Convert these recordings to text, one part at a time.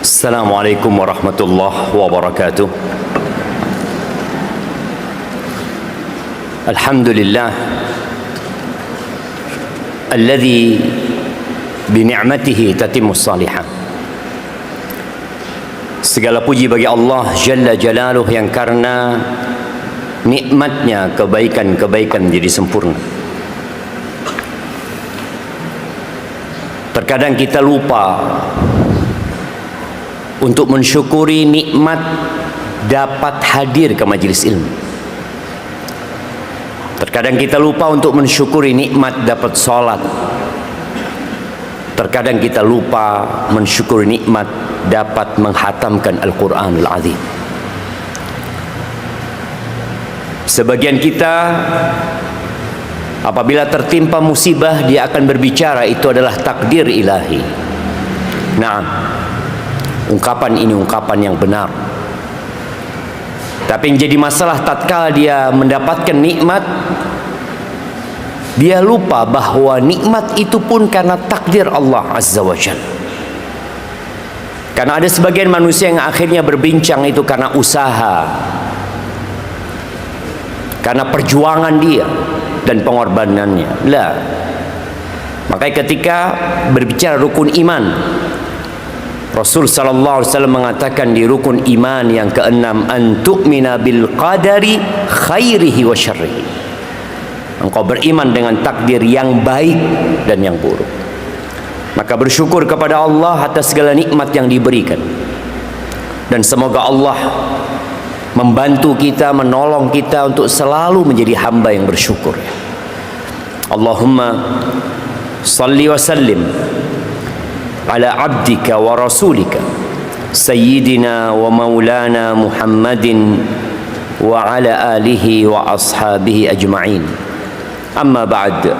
Assalamualaikum warahmatullahi wabarakatuh. Alhamdulillah alladzi bi ni'matihi tatimmus salihah. Segala puji bagi Allah Jalla Jalaluh yang karena nikmatnya kebaikan-kebaikan menjadi sempurna. Terkadang kita lupa untuk mensyukuri nikmat dapat hadir ke majelis ilmu. Terkadang kita lupa untuk mensyukuri nikmat dapat sholat. Terkadang kita lupa mensyukuri nikmat dapat menghatamkan Al-Quranul Azim. Sebagian kita apabila tertimpa musibah, dia akan berbicara itu adalah takdir ilahi. Nah, ungkapan ini ungkapan yang benar. Tapi yang jadi masalah tatkala dia mendapatkan nikmat, dia lupa bahwa nikmat itu pun karena takdir Allah Azza wa Jalla. Karena ada sebagian manusia yang akhirnya berbincang itu karena usaha, karena perjuangan dia dan pengorbanannya. Lah, makanya ketika berbicara rukun iman, Rasul sallallahu alaihi wasallam mengatakan di rukun iman yang keenam, an tu'mina bil qadari khairihi wa syarrihi. Engkau beriman dengan takdir yang baik dan yang buruk. Maka bersyukur kepada Allah atas segala nikmat yang diberikan. Dan semoga Allah membantu kita, menolong kita untuk selalu menjadi hamba yang bersyukur. Allahumma salli wa sallim ala abdika wa rasulika sayyidina wa maulana Muhammadin wa ala alihi wa ashabihi ajma'in. Amma ba'd.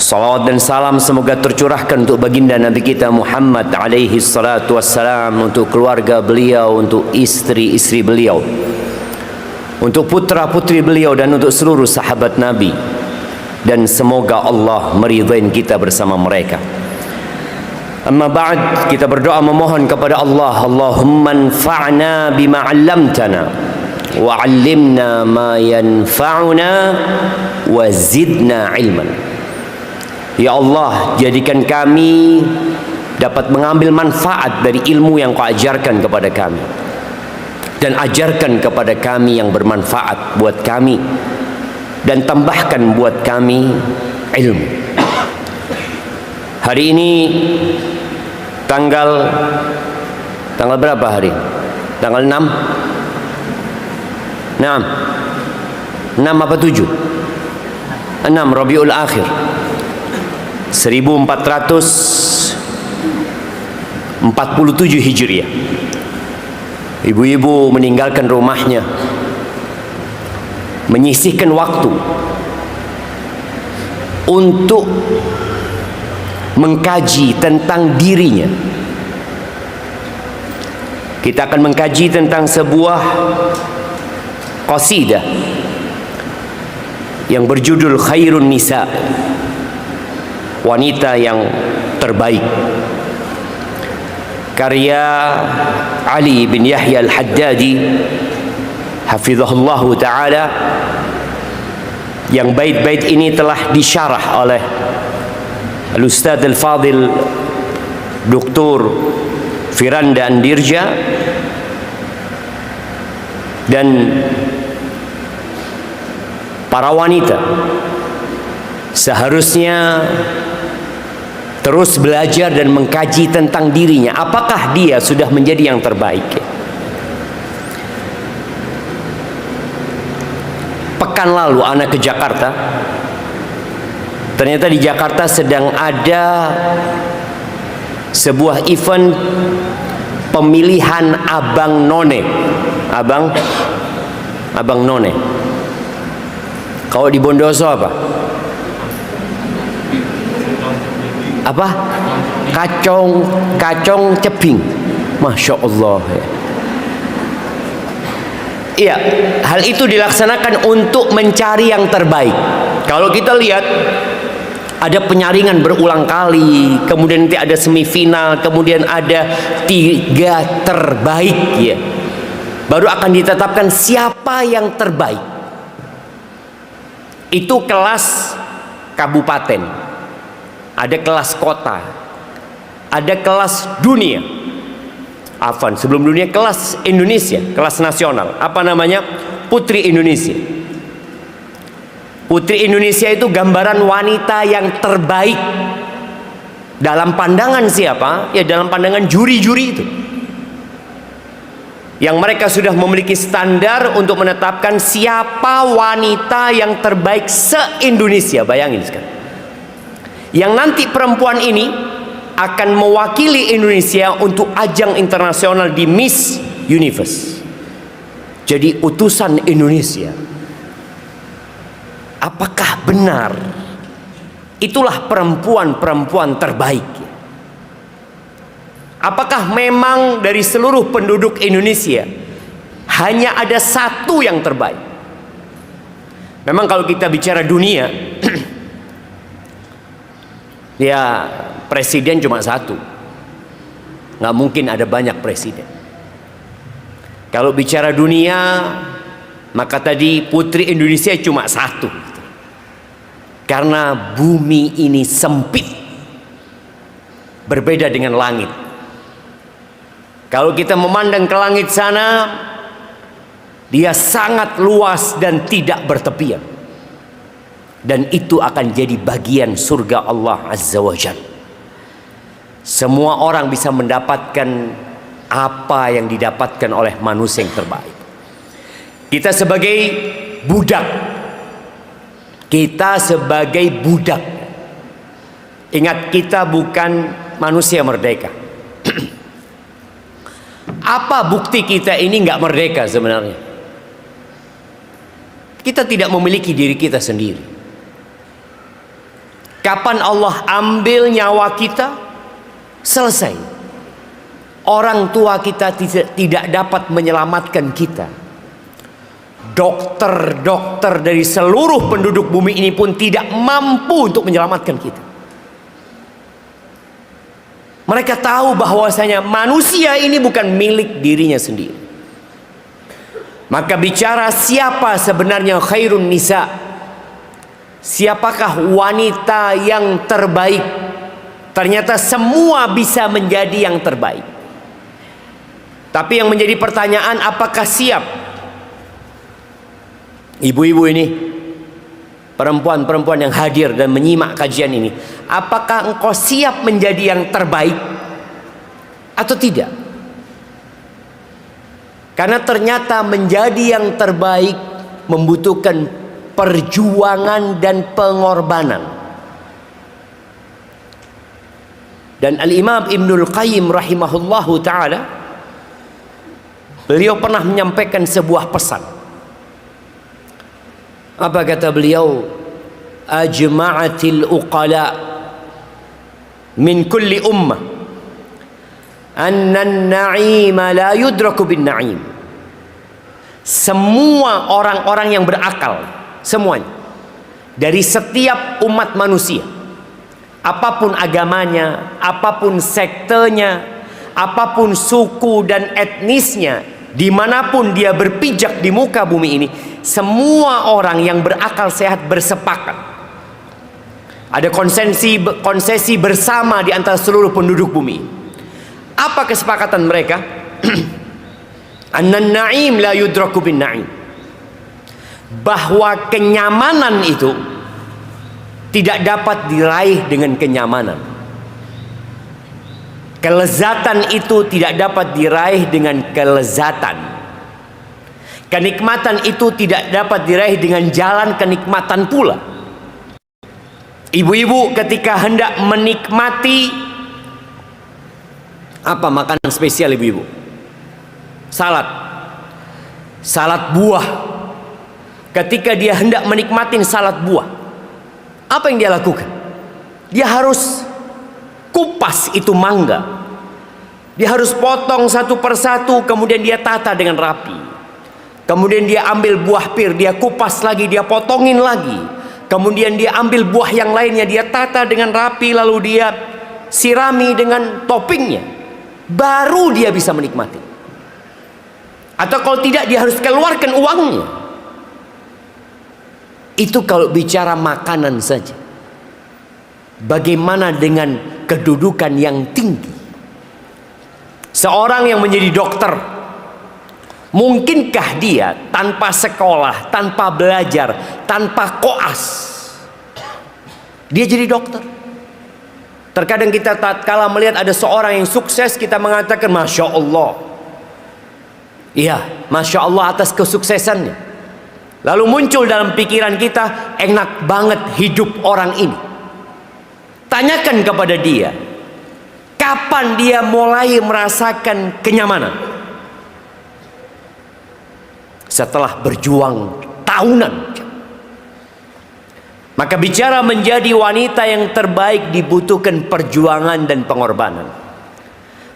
Salawat dan salam semoga tercurahkan untuk baginda Nabi kita Muhammad alaihi salatu wassalam, untuk keluarga beliau, untuk istri-istri beliau, untuk putra-putri beliau, dan untuk seluruh sahabat Nabi. Dan semoga Allah meridhain kita bersama mereka. Amma ba'd, kita berdoa memohon kepada Allah, Allahumma anfa'na bima 'allamtana wa 'allimna ma yanfa'una wa zidna ilman. Ya Allah, jadikan kami dapat mengambil manfaat dari ilmu yang Kau ajarkan kepada kami, dan ajarkan kepada kami yang bermanfaat buat kami, dan tambahkan buat kami ilmu. Hari ini tanggal berapa hari? Tanggal 6? 6 apa 7? 6 Rabiul Akhir 1447 Hijriah. Ibu-ibu meninggalkan rumahnya, menyisihkan waktu untuk mengkaji tentang dirinya. Kita akan mengkaji tentang sebuah qasidah yang berjudul Khairun Nisa, wanita yang terbaik, karya Ali bin Yahya Al-Haddadi hafizahullah ta'ala, yang bait-bait ini telah disyarah oleh Al-Ustadz Al-Fadil Dr. Firanda Andirja, dan para wanita seharusnya terus belajar dan mengkaji tentang dirinya. Apakah dia sudah menjadi yang terbaik? Pekan lalu anak ke Jakarta. Ternyata di Jakarta sedang ada sebuah event pemilihan abang none. Abang none. Kalau di Bondoso apa? Apa? Kacong ceping. Masya Allah. Iya, hal itu dilaksanakan untuk mencari yang terbaik. Kalau kita lihat Ada penyaringan berulang kali, kemudian nanti ada semifinal, kemudian ada 3 terbaik ya. Baru akan ditetapkan siapa yang terbaik. Itu kelas kabupaten, ada kelas kota, ada kelas dunia. Afan, sebelum dunia kelas Indonesia, kelas nasional. Apa namanya? Putri Indonesia. Putri Indonesia itu gambaran wanita yang terbaik dalam pandangan siapa? Ya dalam pandangan juri-juri itu. Yang mereka sudah memiliki standar untuk menetapkan siapa wanita yang terbaik se-Indonesia. Bayangin sekarang. Yang nanti perempuan ini akan mewakili Indonesia untuk ajang internasional di Miss Universe. Jadi utusan Indonesia. Apakah benar itulah perempuan-perempuan terbaik? Apakah memang dari seluruh penduduk Indonesia hanya ada satu yang terbaik? Memang kalau kita bicara dunia, ya presiden cuma satu, nggak mungkin ada banyak presiden. Kalau bicara dunia, maka tadi putri Indonesia cuma satu. Karena bumi ini sempit, berbeda dengan langit. Kalau kita memandang ke langit sana, dia sangat luas dan tidak bertepian. Dan itu akan jadi bagian surga Allah Azza wa Jalla. Semua orang bisa mendapatkan apa yang didapatkan oleh manusia yang terbaik. Kita sebagai budak, ingat, kita bukan manusia merdeka. Apa bukti kita ini nggak merdeka sebenarnya? Kita tidak memiliki diri kita sendiri. Kapan Allah ambil nyawa kita, selesai. Orang tua kita tidak dapat menyelamatkan kita. Dokter-dokter dari seluruh penduduk bumi ini pun tidak mampu untuk menyelamatkan kita. Mereka tahu bahwasanya manusia ini bukan milik dirinya sendiri. Maka bicara siapa sebenarnya khairun nisa, siapakah wanita yang terbaik, ternyata semua bisa menjadi yang terbaik. Tapi yang menjadi pertanyaan, apakah siap ibu-ibu ini, perempuan-perempuan yang hadir dan menyimak kajian ini, apakah engkau siap menjadi yang terbaik atau tidak? Karena ternyata menjadi yang terbaik membutuhkan perjuangan dan pengorbanan. Dan Al-Imam Ibnul Qayyim rahimahullahu ta'ala, beliau pernah menyampaikan sebuah pesan. Apa kata beliau? Ajma'atil uqala min kulli ummah anna an-na'ima la yudraku bin na'im. Semua orang-orang yang berakal, semuanya, dari setiap umat manusia, apapun agamanya, apapun sektenya, apapun suku dan etnisnya, dimanapun dia berpijak di muka bumi ini, semua orang yang berakal sehat bersepakat. Ada konsesi bersama di antara seluruh penduduk bumi. Apa kesepakatan mereka? An-na'im la yudraku bin na'im. Bahwa kenyamanan itu tidak dapat diraih dengan kenyamanan. Kelezatan itu tidak dapat diraih dengan kelezatan. Kenikmatan itu tidak dapat diraih dengan jalan kenikmatan pula. Ibu-ibu ketika hendak menikmati apa makanan spesial ibu-ibu? Salad buah. Ketika dia hendak menikmati salad buah, apa yang dia lakukan? Dia harus kupas itu mangga. Dia harus potong satu persatu, kemudian dia tata dengan rapi. Kemudian dia ambil buah pir, dia kupas lagi, dia potongin lagi. kemudian dia ambil buah yang lainnya, dia tata dengan rapi, lalu dia sirami dengan toppingnya, baru dia bisa menikmati. Atau kalau tidak, dia harus keluarkan uangnya. Itu kalau bicara makanan saja. Bagaimana dengan kedudukan yang tinggi? Seorang yang menjadi dokter, mungkinkah dia tanpa sekolah, tanpa belajar, tanpa koas, dia jadi dokter? Terkadang kita tatkala melihat ada seorang yang sukses, kita mengatakan Masya Allah. Iya, Masya Allah atas kesuksesannya. Lalu muncul dalam pikiran kita, enak banget hidup orang ini. Tanyakan kepada dia, kapan dia mulai merasakan kenyamanan? Setelah berjuang tahunan. Maka bicara menjadi wanita yang terbaik dibutuhkan perjuangan dan pengorbanan.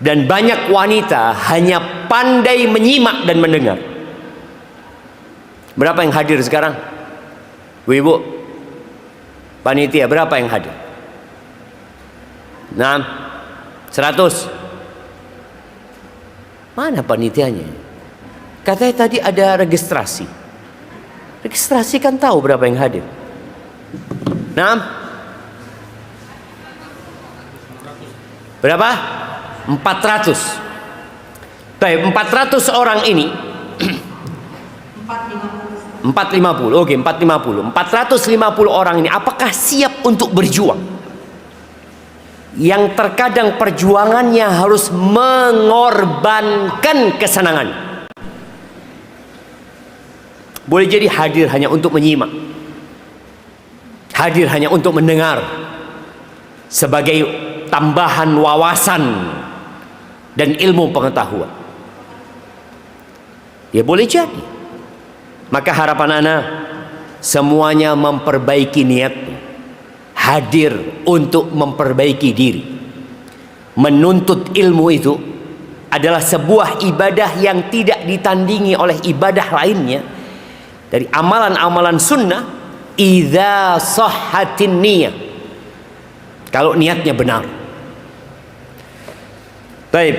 Dan banyak wanita hanya pandai menyimak dan mendengar. Berapa yang hadir sekarang? Ibu, panitia berapa yang hadir? 6, 100. Mana panitianya? Katanya tadi ada registrasi. Registrasi kan tahu berapa yang hadir. 6. Berapa? 400. Baik, 400 orang ini 450. Oke, 450. 450 orang ini apakah siap untuk berjuang? Yang terkadang perjuangannya harus mengorbankan kesenangan. Boleh jadi hadir hanya untuk menyimak, hadir hanya untuk mendengar sebagai tambahan wawasan dan ilmu pengetahuan. Ya boleh jadi. Maka harapan ana semuanya memperbaiki niatnya, hadir untuk memperbaiki diri. Menuntut ilmu itu adalah sebuah ibadah yang tidak ditandingi oleh ibadah lainnya dari amalan-amalan sunnah. Idza sahhatin niyah, kalau niatnya benar. Baik,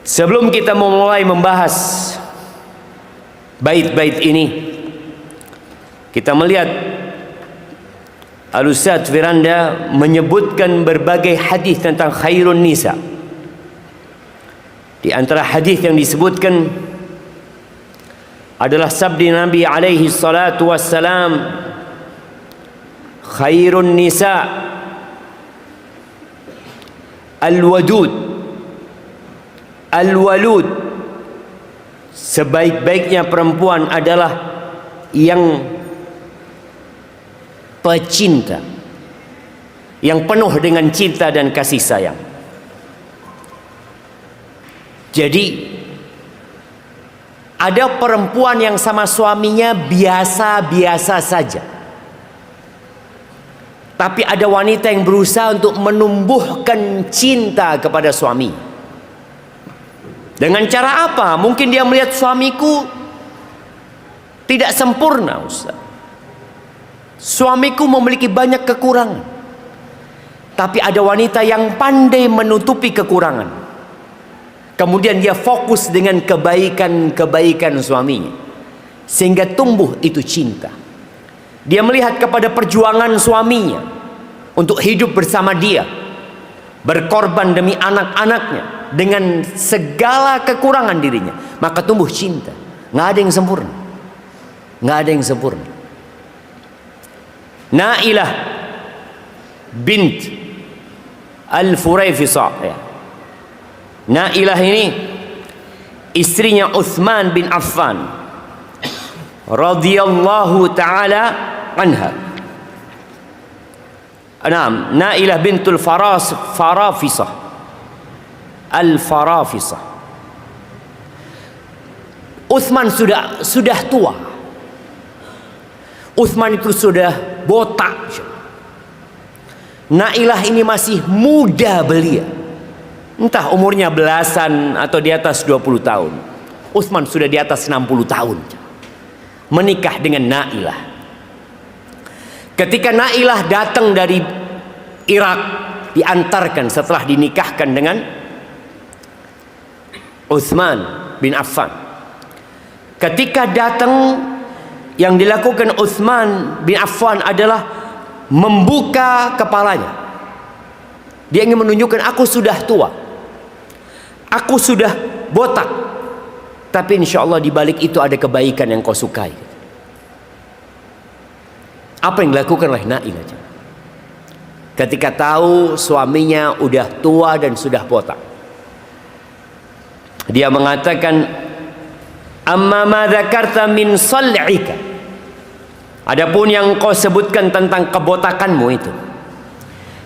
sebelum kita memulai membahas bait-bait ini, kita melihat Al-Ustaz Firanda menyebutkan berbagai hadis tentang khairun nisa. Di antara hadis yang disebutkan adalah sabda Nabi alaihi salatu wassalam, khairun nisa al-wadud al-walud, sebaik-baiknya perempuan adalah yang pecinta, yang penuh dengan cinta dan kasih sayang. Jadi ada perempuan yang sama suaminya biasa-biasa saja, tapi ada wanita yang berusaha untuk menumbuhkan cinta kepada suami. Dengan cara apa? Mungkin dia melihat suamiku tidak sempurna, Ustaz. Suamiku memiliki banyak kekurangan. Tapi ada wanita yang pandai menutupi kekurangan. Kemudian dia fokus dengan kebaikan-kebaikan suaminya, sehingga tumbuh itu cinta. Dia melihat kepada perjuangan suaminya untuk hidup bersama dia, berkorban demi anak-anaknya dengan segala kekurangan dirinya, maka tumbuh cinta. Nggak ada yang sempurna, nggak ada yang sempurna. Nailah bint Al-Furaifisah, ya. Nailah ini istrinya Utsman bin Affan radhiyallahu taala anha. Naam, Nailah bintul Farafisah Al-Farafisah. Utsman sudah tua. Utsman itu sudah botak. Nailah ini masih muda belia. Entah umurnya belasan atau di atas 20 tahun. Utsman sudah di atas 60 tahun. Menikah dengan Nailah. Ketika Nailah datang dari Irak, diantarkan setelah dinikahkan dengan Utsman bin Affan. Ketika datang, yang dilakukan Utsman bin Affan adalah membuka kepalanya. Dia ingin menunjukkan, aku sudah tua, aku sudah botak, tapi insya Allah di balik itu ada kebaikan yang kau sukai. Apa yang dilakukan oleh Nailah ketika tahu suaminya udah tua dan sudah botak? Dia mengatakan, amma ma dzakarta min sal'ika, adapun yang kau sebutkan tentang kebotakanmu itu,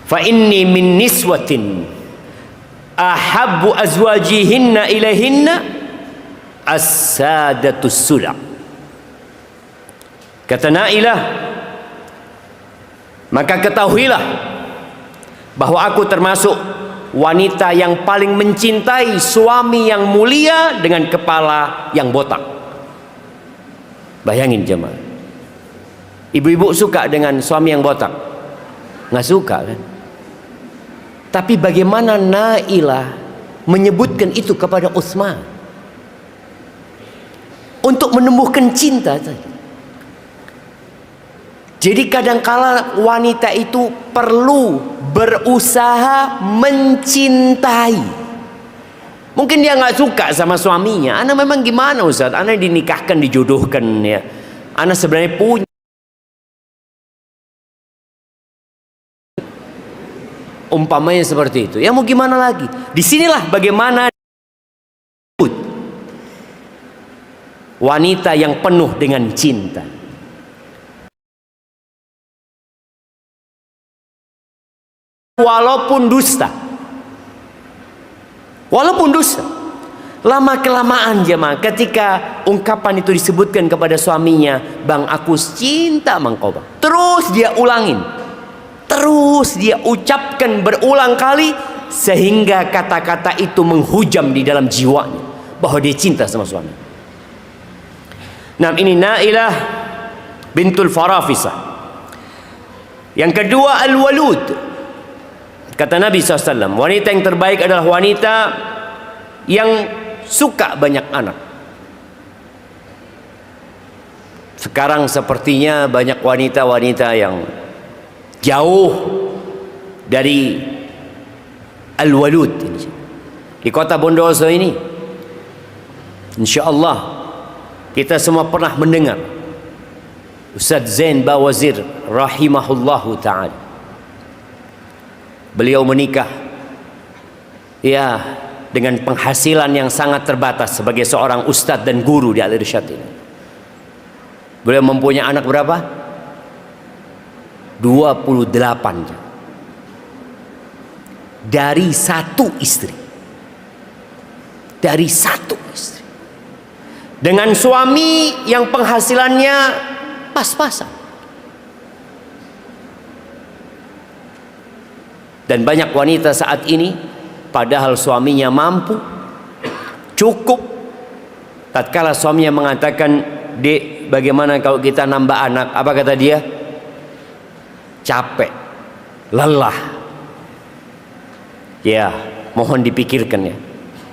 fa inni min niswatin ahabbu azwajihinna ilaihinna as-sadatus sula. Kata Nailah, maka ketahuilah bahwa aku termasuk wanita yang paling mencintai suami yang mulia dengan kepala yang botak. Bayangin jemaah, ibu-ibu suka dengan suami yang botak? Nggak suka kan? Tapi bagaimana Nailah menyebutkan itu kepada Utsman untuk menumbuhkan cinta tadi. Jadi kadangkala wanita itu perlu berusaha mencintai. Mungkin dia nggak suka sama suaminya. Ana memang gimana Ustaz? Ana dinikahkan, dijodohkan ya. Ana sebenarnya punya. Umpamanya seperti itu. Ya mau gimana lagi? Disinilah bagaimana wanita yang penuh dengan cinta. Walaupun dusta, lama kelamaan jemaah, ketika ungkapan itu disebutkan kepada suaminya, bang aku cinta sama kau bang, terus dia ulangin, terus dia ucapkan berulang kali, sehingga kata-kata itu menghujam di dalam jiwanya bahwa dia cinta sama suami. Nah, ini Nailah bintul Farafisah. Yang kedua, al-walud. Kata Nabi SAW, wanita yang terbaik adalah wanita yang suka banyak anak. Sekarang sepertinya banyak wanita-wanita yang jauh dari al-walud. Di kota Bondowoso ini, insya Allah kita semua pernah mendengar Ustadz Zain Bawazir rahimahullahu ta'ala. Beliau menikah ya dengan penghasilan yang sangat terbatas sebagai seorang ustadz dan guru di Al-Irsyad ini. Beliau mempunyai anak berapa? 28 dari satu istri. Dari satu istri. Dengan suami yang penghasilannya pas-pasan. Dan banyak wanita saat ini padahal suaminya mampu, cukup, tatkala suaminya mengatakan, "Dek, bagaimana kalau kita nambah anak?" Apa kata dia? Capek, lelah. Ya, mohon dipikirkan ya.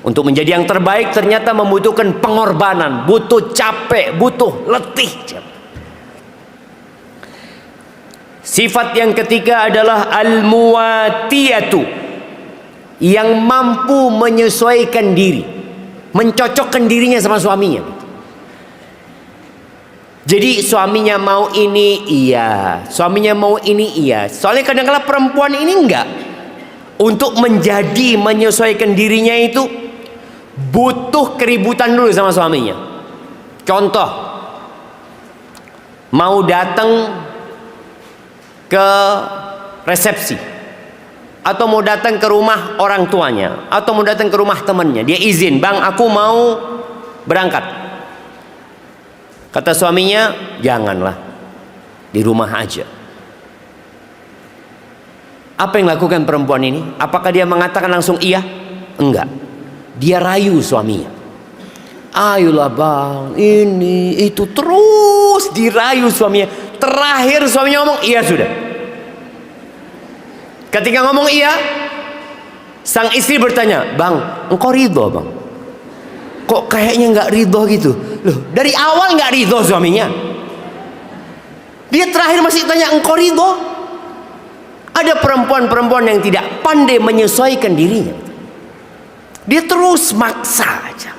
Untuk menjadi yang terbaik ternyata membutuhkan pengorbanan, butuh capek, butuh letih. Sifat yang ketiga adalah al-muwatiyatu, yang mampu menyesuaikan diri, mencocokkan dirinya sama suaminya. Jadi suaminya mau ini iya, suaminya mau ini iya. Soalnya kadang-kadang perempuan ini enggak. Untuk menjadi menyesuaikan dirinya itu butuh keributan dulu sama suaminya. Contoh, mau datang ke resepsi, atau mau datang ke rumah orang tuanya, atau mau datang ke rumah temannya, dia izin, bang aku mau berangkat. Kata suaminya, janganlah, di rumah aja. Apa yang lakukan perempuan ini? Apakah dia mengatakan langsung iya? Enggak, dia rayu suaminya. Ayolah bang, ini itu, terus dirayu suaminya. Terakhir suaminya ngomong, iya sudah. Ketika ngomong iya, sang istri bertanya, bang, engkau ridho bang? Kok kayaknya nggak ridho gitu? Loh, dari awal nggak ridho suaminya. Dia terakhir masih tanya, engkau ridho? Ada perempuan-perempuan yang tidak pandai menyesuaikan dirinya. Dia terus maksa aja.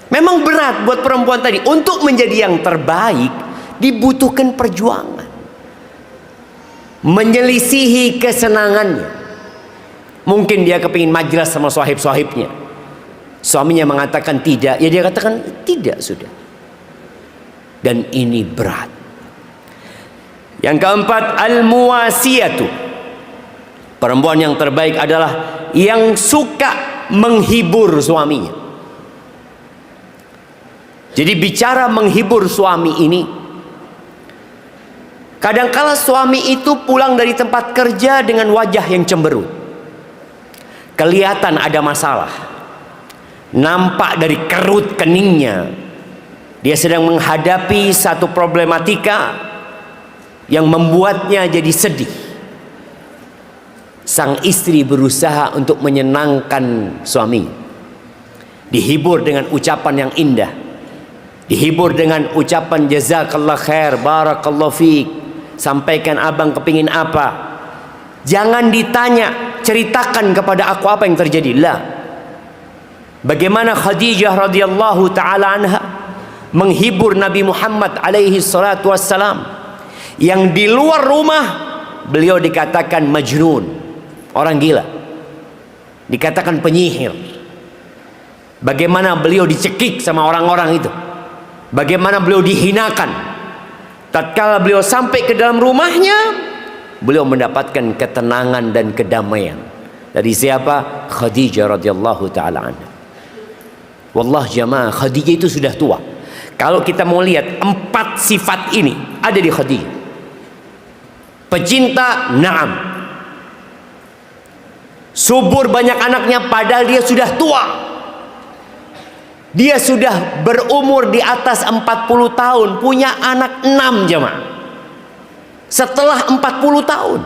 Memang berat buat perempuan tadi. Untuk menjadi yang terbaik dibutuhkan perjuangan. Menyelisihi kesenangannya. Mungkin dia kepingin majlis sama sahib-sahibnya. Suaminya mengatakan tidak, ya dia katakan tidak sudah. Dan ini berat. Yang keempat, al-muwasiyatu. Perempuan yang terbaik adalah yang suka menghibur suaminya. Jadi bicara menghibur suami ini, kadangkala suami itu pulang dari tempat kerja dengan wajah yang cemberut. Kelihatan ada masalah. Nampak dari kerut keningnya dia sedang menghadapi satu problematika yang membuatnya jadi sedih. Sang istri berusaha untuk menyenangkan suami, dihibur dengan ucapan yang indah, dihibur dengan ucapan jazakallah khair, barakallahu fiik, sampaikan abang kepingin apa. Jangan ditanya, ceritakan kepada aku apa yang terjadi. Lah. Bagaimana Khadijah radhiyallahu taala anha menghibur Nabi Muhammad alaihi salatu wassalam, yang di luar rumah beliau dikatakan majnun, orang gila, dikatakan penyihir. Bagaimana beliau dicekik sama orang-orang itu, bagaimana beliau dihinakan. Tatkala beliau sampai ke dalam rumahnya, beliau mendapatkan ketenangan dan kedamaian dari siapa? Khadijah radhiyallahu taala anha. Wallah jamaah, Khadijah itu sudah tua. Kalau kita mau lihat 4 sifat ini ada di Khadijah. Pecinta, na'am. Subur, banyak anaknya, padahal dia sudah tua. Dia sudah berumur di atas 40 tahun, punya anak 6 jamaah. Setelah 40 tahun.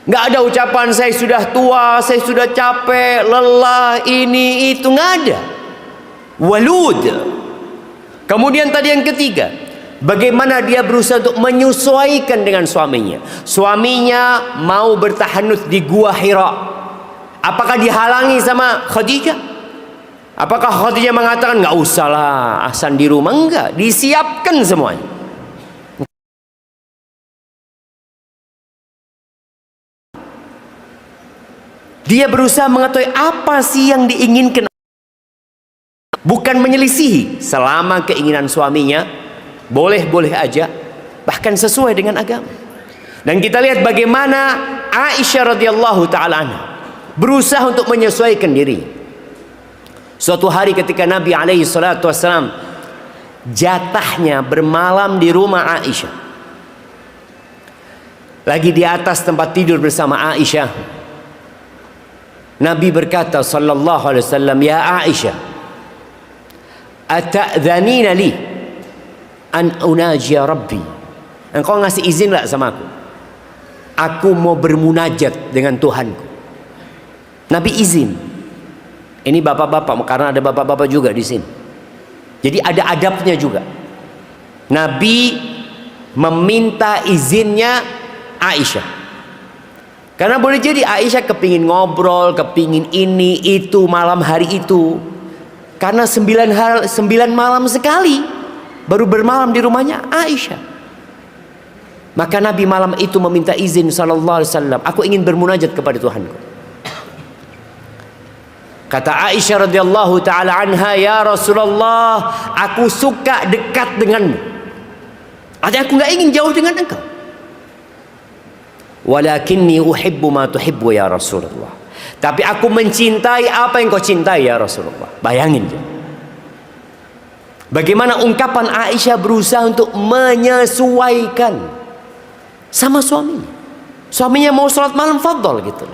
Nggak ada ucapan saya sudah tua, saya sudah capek, lelah, ini itu, nggak ada. Walud. Kemudian tadi yang ketiga, bagaimana dia berusaha untuk menyesuaikan dengan suaminya. Suaminya mau bertahanut di Gua Hira. Apakah dihalangi sama Khadijah? Apakah Khadijah mengatakan nggak usah lah, Hasan di rumah? Enggak, disiapkan semuanya. Dia berusaha mengetahui apa sih yang diinginkan, bukan menyelisihi. Selama keinginan suaminya boleh-boleh aja, bahkan sesuai dengan agama. Dan kita lihat bagaimana Aisyah radhiyallahu taala anha berusaha untuk menyesuaikan diri. Suatu hari ketika Nabi alaihi salatu wassalam jatahnya bermalam di rumah Aisyah, lagi di atas tempat tidur bersama Aisyah, Nabi berkata sallallahu alaihi wasallam, ya Aisyah, ata'dhanina li an unajiya rabbi. Engkau ngasih izin lah sama aku mau bermunajat dengan Tuhanku. Nabi izin. Ini bapak-bapak, karena ada bapak-bapak juga di sini. Jadi ada adabnya juga. Nabi meminta izinnya Aisyah. Karena boleh jadi Aisyah kepingin ngobrol, kepingin ini, itu, malam hari itu. Karena 9 malam sekali baru bermalam di rumahnya Aisyah. Maka Nabi malam itu meminta izin sallallahu alaihi wasallam, aku ingin bermunajat kepada Tuhanku. Kata Aisyah radhiyallahu taala anha, ya Rasulullah, aku suka dekat denganmu. Artinya aku nggak ingin jauh dengan engkau. Walakinni uhibbu ma tuhibbu ya Rasulullah. Tapi aku mencintai apa yang kau cintai ya Rasulullah. Bayangin ya. Bagaimana ungkapan Aisyah berusaha untuk menyesuaikan sama suaminya. Suaminya mau sholat malam, fadol gitu.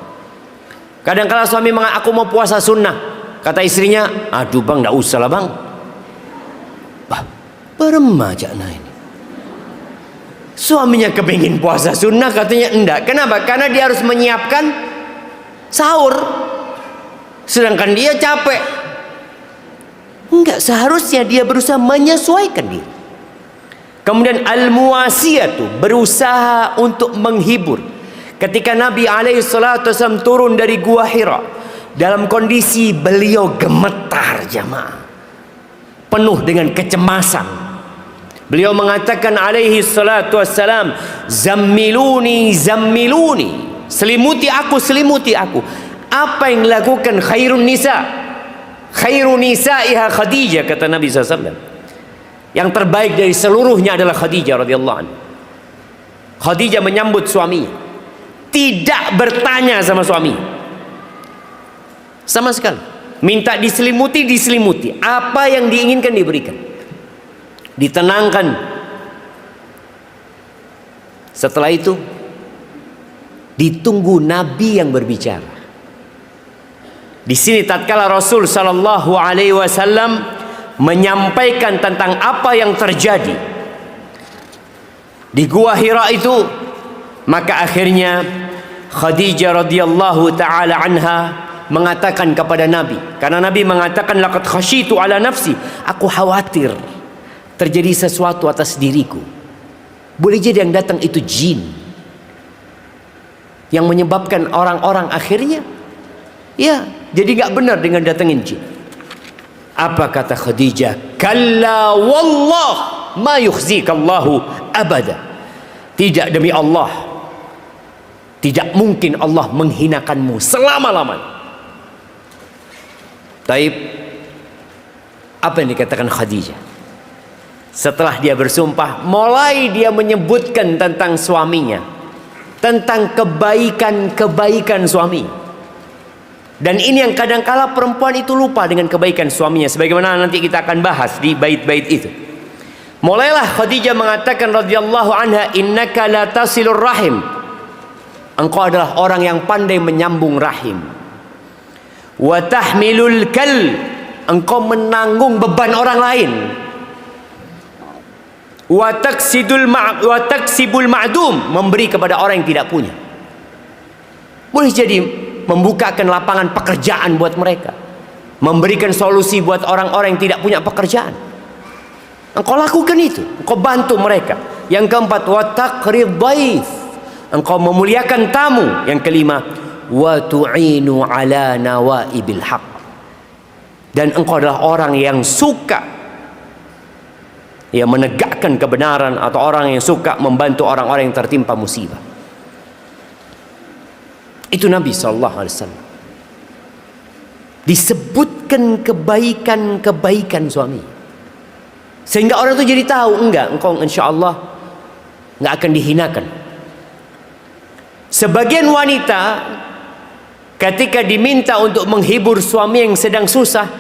Kadang-kala suami mengatakan aku mau puasa sunnah. Kata istrinya, aduh bang, nggak usah lah bang. Bah, beremaja nah ini. Suaminya kepingin puasa sunnah, katanya enggak. Kenapa? Karena dia harus menyiapkan sahur, sedangkan dia capek. Enggak, seharusnya dia berusaha menyesuaikan diri. Kemudian al-muwasiyatu, berusaha untuk menghibur. Ketika Nabi SAW turun dari Gua Hira, dalam kondisi beliau gemetar jamaah, penuh dengan kecemasan. Beliau mengatakan alaihi salatu wassalam, zammiluni, zammiluni, selimuti aku, selimuti aku. Apa yang dilakukan khairun nisa? Khairun nisa'iha Khadijah, kata Nabi SAW. Yang terbaik dari seluruhnya adalah Khadijah radhiyallahu anha. Khadijah menyambut suaminya, tidak bertanya sama suami sama sekali. Minta diselimuti, diselimuti. Apa yang diinginkan diberikan, ditenangkan. Setelah itu ditunggu Nabi yang berbicara. Di sini tatkala Rasul sallallahu alaihi wasallam menyampaikan tentang apa yang terjadi di Gua Hira itu, maka akhirnya Khadijah radhiyallahu taala anha mengatakan kepada Nabi, karena Nabi mengatakan laqad khasyitu ala nafsi, aku khawatir terjadi sesuatu atas diriku. Boleh jadi yang datang itu jin yang menyebabkan orang-orang akhirnya ya jadi nggak benar dengan datangin jin. Apa kata Khadijah? Kalla wallah ma yukhzikallahu abada. Tidak, demi Allah, tidak mungkin Allah menghinakanmu selama-lamanya. Taib, apa yang dikatakan Khadijah? Setelah dia bersumpah, mulai dia menyebutkan tentang suaminya, tentang kebaikan-kebaikan suami. Dan ini yang kadangkala perempuan itu lupa dengan kebaikan suaminya, sebagaimana nanti kita akan bahas di bait-bait itu. Mulailah Khadijah mengatakan radhiyallahu anha, innaka la tasilur rahim, engkau adalah orang yang pandai menyambung rahim. Wa tahmilul kal, engkau menanggung beban orang lain. Wa taksibul ma'dum, memberi kepada orang yang tidak punya. Boleh jadi membukakan lapangan pekerjaan buat mereka, memberikan solusi buat orang-orang yang tidak punya pekerjaan. Engkau lakukan itu, engkau bantu mereka. Yang keempat, wa taqrid dhaif, engkau memuliakan tamu. Yang kelima, wa tu'inu ala nawaibil haq, dan engkau adalah orang yang suka menegakkan kebenaran, atau orang yang suka membantu orang-orang yang tertimpa musibah. Itu Nabi SAW. Disebutkan kebaikan-kebaikan suami, sehingga orang itu jadi tahu, enggak, engkau insya Allah enggak akan dihinakan. Sebagian wanita ketika diminta untuk menghibur suami yang sedang susah,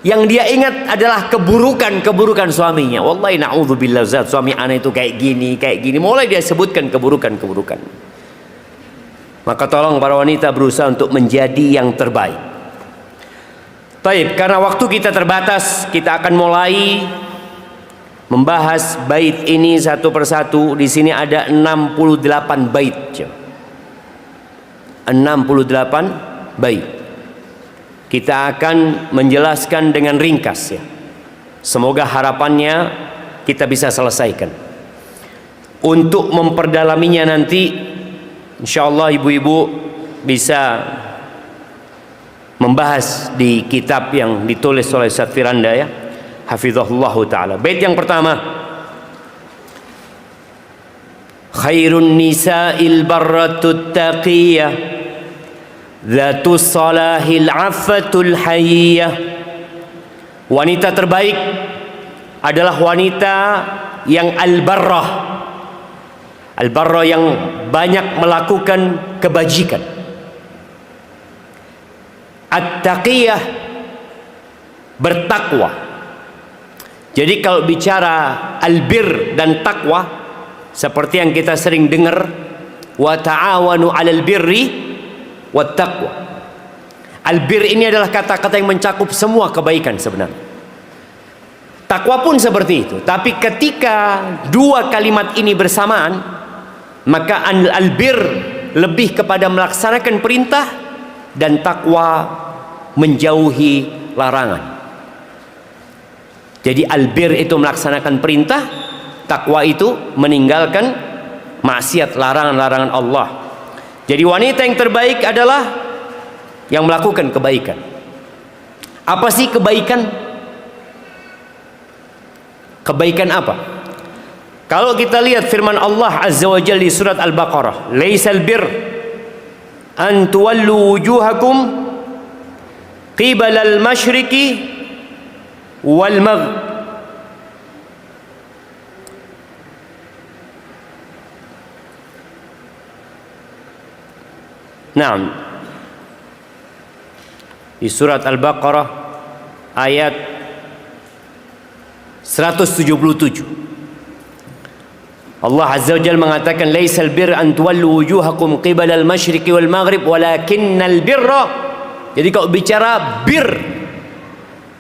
yang dia ingat adalah keburukan-keburukan suaminya. Wallahi na'udzubillah, zat suami ana itu kayak gini, mulai dia sebutkan keburukan-keburukan. Maka tolong para wanita berusaha untuk menjadi yang terbaik. Baik, karena waktu kita terbatas, kita akan mulai membahas bait ini satu persatu. Di sini ada 68 bait. 68 bait. Kita akan menjelaskan dengan ringkas ya. Semoga harapannya kita bisa selesaikan. Untuk memperdalaminya nanti, insyaallah ibu-ibu bisa membahas di kitab yang ditulis oleh Ustaz Firanda ya, hafizahullah taala. Bait yang pertama, khairun nisa'il barratut taqiyah Zatus salahil affatul hayyah. Wanita terbaik adalah wanita yang al-barrah. Al-barrah yang banyak melakukan kebajikan. At-taqiyah, bertakwa. Jadi kalau bicara albir dan takwa, seperti yang kita sering dengar, wa ta'awanu 'alal birri wat taqwa. Albir ini adalah kata-kata yang mencakup semua kebaikan sebenarnya. Takwa pun seperti itu. Tapi ketika dua kalimat ini bersamaan, maka albir lebih kepada melaksanakan perintah, dan takwa menjauhi larangan. Jadi albir itu melaksanakan perintah, takwa itu meninggalkan maksiat, larangan-larangan Allah. Jadi wanita yang terbaik adalah yang melakukan kebaikan. Apa sih kebaikan? Kebaikan apa? Kalau kita lihat firman Allah Azza wa Jalla di surat Al-Baqarah, "Laisal bir an tuwallu wujuhakum qibala al-masyriqi wal maghrib." Naam. Di surat Al-Baqarah ayat 177, Allah Azza wa Jalla mengatakan, "Laisal bir an tuwallu wujuhakum qibala al-masyriqi wal maghrib walakinnal birra." Jadi kalau bicara bir,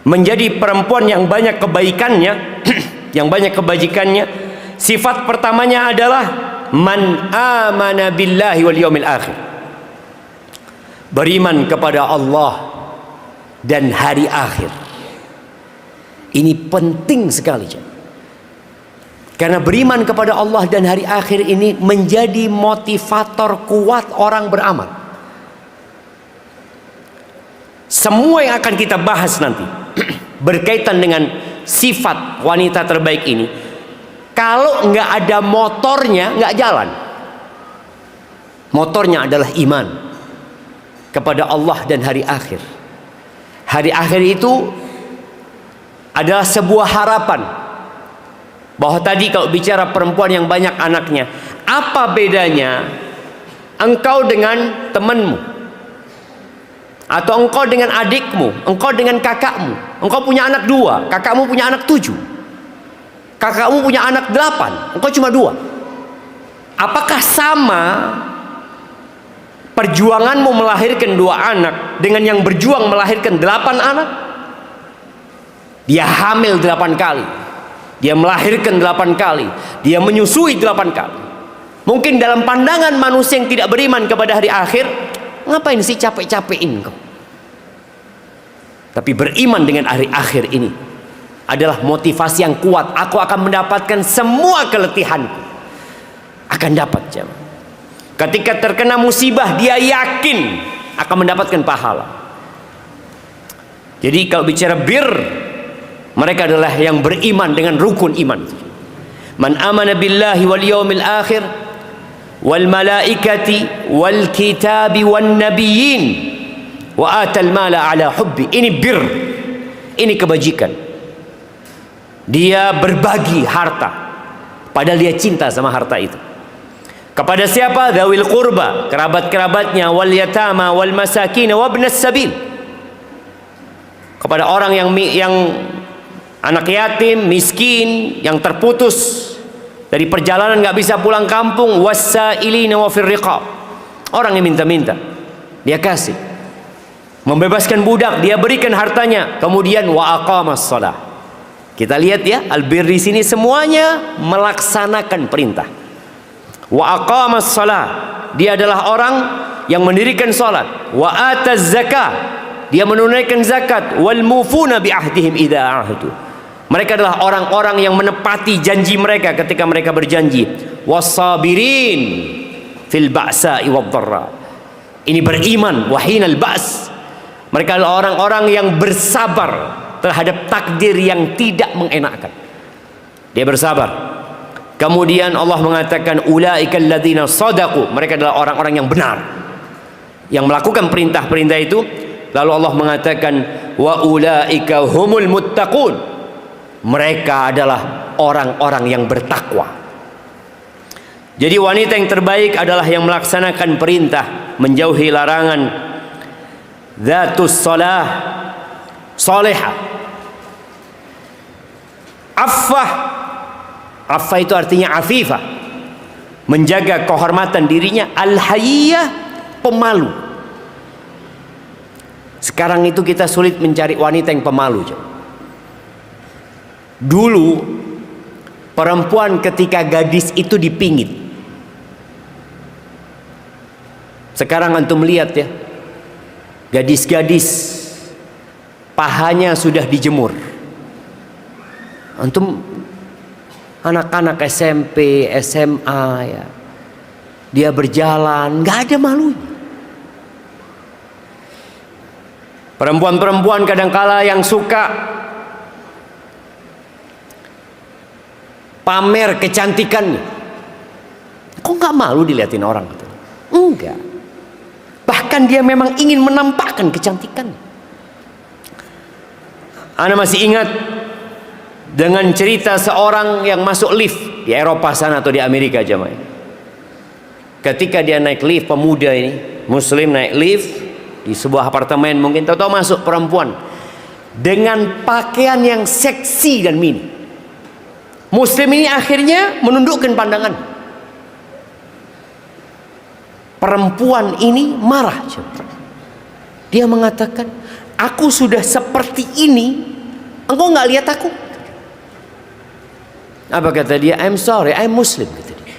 menjadi perempuan yang banyak kebaikannya, yang banyak kebajikannya, sifat pertamanya adalah man amana billahi wal yaumil akhir. Beriman kepada Allah dan hari akhir. Ini penting sekali, karena beriman kepada Allah dan hari akhir ini menjadi motivator kuat orang beramal. Semua yang akan kita bahas nanti berkaitan dengan sifat wanita terbaik ini, kalau nggak ada motornya nggak jalan. Motornya adalah iman kepada Allah dan hari akhir. Hari akhir itu adalah sebuah harapan. Bahwa tadi kalau bicara perempuan yang banyak anaknya, apa bedanya engkau dengan temanmu, atau engkau dengan adikmu, engkau dengan kakakmu? Engkau punya anak 2, kakakmu punya anak 7, kakakmu punya anak 8, engkau cuma 2. Apakah sama perjuanganmu melahirkan 2 anak dengan yang berjuang melahirkan 8 anak? Dia hamil 8 kali, dia melahirkan 8 kali, dia menyusui 8 kali. Mungkin dalam pandangan manusia yang tidak beriman kepada hari akhir, ngapain sih capek-capekin kau? Tapi beriman dengan hari akhir ini adalah motivasi yang kuat. Aku akan mendapatkan semua keletihanku, akan dapat jemaah. Ketika terkena musibah, dia yakin akan mendapatkan pahala. Jadi kalau bicara bir, mereka adalah yang beriman dengan rukun iman. Man amana billahi wal yaumil akhir wal malaikati wal kitabi wan nabiyyin wa atal mala ala hubbi. Ini bir, ini kebajikan. Dia berbagi harta, padahal dia cinta sama harta itu. Kepada siapa? Dzawil qurba, kerabat-kerabatnya, wal yatama wal masakin wa ibnas sabil. Kepada orang yang anak yatim, miskin, yang terputus dari perjalanan nggak bisa pulang kampung, wassailina wa fir riqab. Orang yang minta-minta, dia kasih. Membebaskan budak, dia berikan hartanya. Kemudian wa aqamas shalah. Kita lihat ya, albir di sini semuanya melaksanakan perintah. Wa aqamas shalah, dia adalah orang yang mendirikan salat. Wa ataz zakah, dia menunaikan zakat. Wal mufuna bi ahdihim idza ahadu, mereka adalah orang-orang yang menepati janji mereka ketika mereka berjanji. Wassabirin fil ba'sa'i wad-dharra, ini beriman wahinal ba's. Mereka adalah orang-orang yang bersabar terhadap takdir yang tidak mengenakkan. Dia bersabar. Kemudian Allah mengatakan ulaikal ladzina shadaqu, mereka adalah orang-orang yang benar, yang melakukan perintah-perintah itu. Lalu Allah mengatakan wa ulaika humul muttaqun, mereka adalah orang-orang yang bertakwa. Jadi wanita yang terbaik adalah yang melaksanakan perintah, menjauhi larangan. Dzatus shalah, salihah. Affah, affah itu artinya afifah, menjaga kehormatan dirinya. Al-hayyah, pemalu. Sekarang itu kita sulit mencari wanita yang pemalu. Dulu perempuan ketika gadis itu dipingit. Sekarang antum lihat ya, gadis-gadis pahanya sudah dijemur. Antum anak-anak SMP, SMA ya, dia berjalan nggak ada malunya. Perempuan-perempuan kadangkala yang suka pamer kecantikannya, kok nggak malu dilihatin orang? Enggak. Bahkan dia memang ingin menampakkan kecantikannya. Ana masih ingat dengan cerita seorang yang masuk lift di Eropa sana atau di Amerika jemaah. Ketika dia naik lift, pemuda ini muslim naik lift di sebuah apartemen, mungkin tahu-tahu masuk perempuan dengan pakaian yang seksi dan mini. Muslim ini akhirnya menundukkan pandangan. Perempuan ini marah. Dia mengatakan, aku sudah seperti ini, engkau nggak lihat aku? Apa kata dia? I'm sorry, I'm Muslim, kata dia.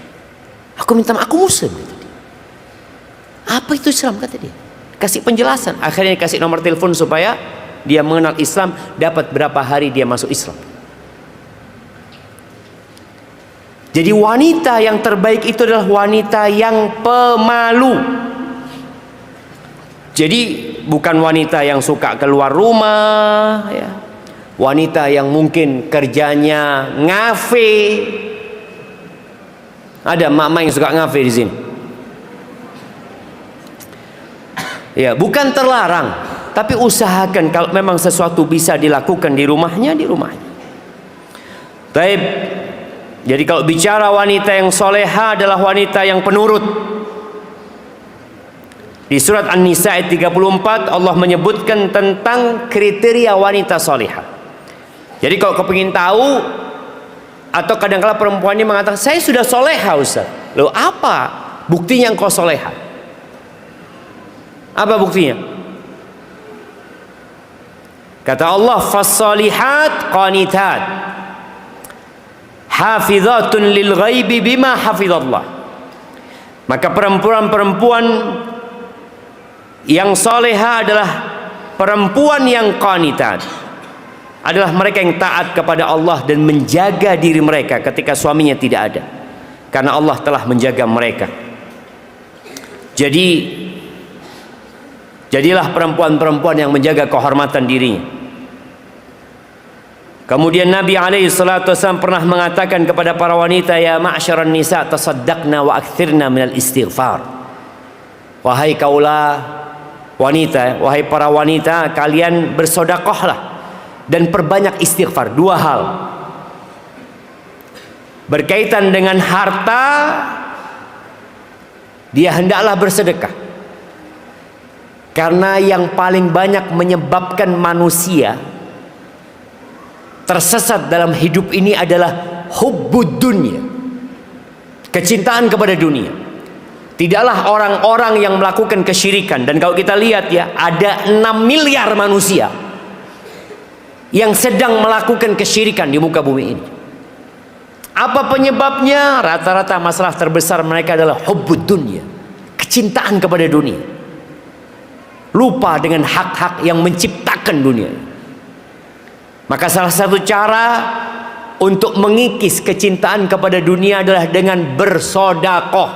Aku minta maaf, aku Muslim, kata dia. Apa itu Islam, kata dia. Kasih penjelasan. Akhirnya kasih nomor telepon supaya dia mengenal Islam, dapat berapa hari dia masuk Islam. Jadi wanita yang terbaik itu adalah wanita yang pemalu. Jadi bukan wanita yang suka keluar rumah ya. Wanita yang mungkin kerjanya ngafe. Ada mama yang suka ngafe di sini. Ya, bukan terlarang, tapi usahakan kalau memang sesuatu bisa dilakukan di rumahnya, di rumahnya. Baik. Jadi kalau bicara wanita yang soleha adalah wanita yang penurut. Di surat An-Nisa ayat 34 Allah menyebutkan tentang kriteria wanita soleha. Jadi kalau kau ingin tahu, atau kadang-kala perempuan ini mengatakan saya sudah soleha Ustaz. Loh, apa buktinya engkau soleha? Apa buktinya? Kata Allah, fas-solihat qanitat hafizatun lil ghaibi bima hafizallah. Maka perempuan-perempuan yang soleha adalah perempuan yang qanitat, adalah mereka yang taat kepada Allah dan menjaga diri mereka ketika suaminya tidak ada, karena Allah telah menjaga mereka. Jadilah perempuan-perempuan yang menjaga kehormatan dirinya. Kemudian Nabi SAW pernah mengatakan kepada para wanita, ya ma'syaran nisa tasaddaqna wa akthirna minal istighfar. Wahai kaulah wanita, wahai para wanita, kalian bersedekahlah dan perbanyak istighfar. Dua hal berkaitan dengan harta, dia hendaklah bersedekah, karena yang paling banyak menyebabkan manusia tersesat dalam hidup ini adalah hubbud dunya, kecintaan kepada dunia. Tidaklah orang-orang yang melakukan kesyirikan. Dan kalau kita lihat ya, ada 6 miliar manusia yang sedang melakukan kesyirikan di muka bumi ini. Apa penyebabnya? Rata-rata masalah terbesar mereka adalah hubbud dunya, kecintaan kepada dunia, lupa dengan hak-hak yang menciptakan dunia. Maka salah satu cara untuk mengikis kecintaan kepada dunia adalah dengan bersedekah.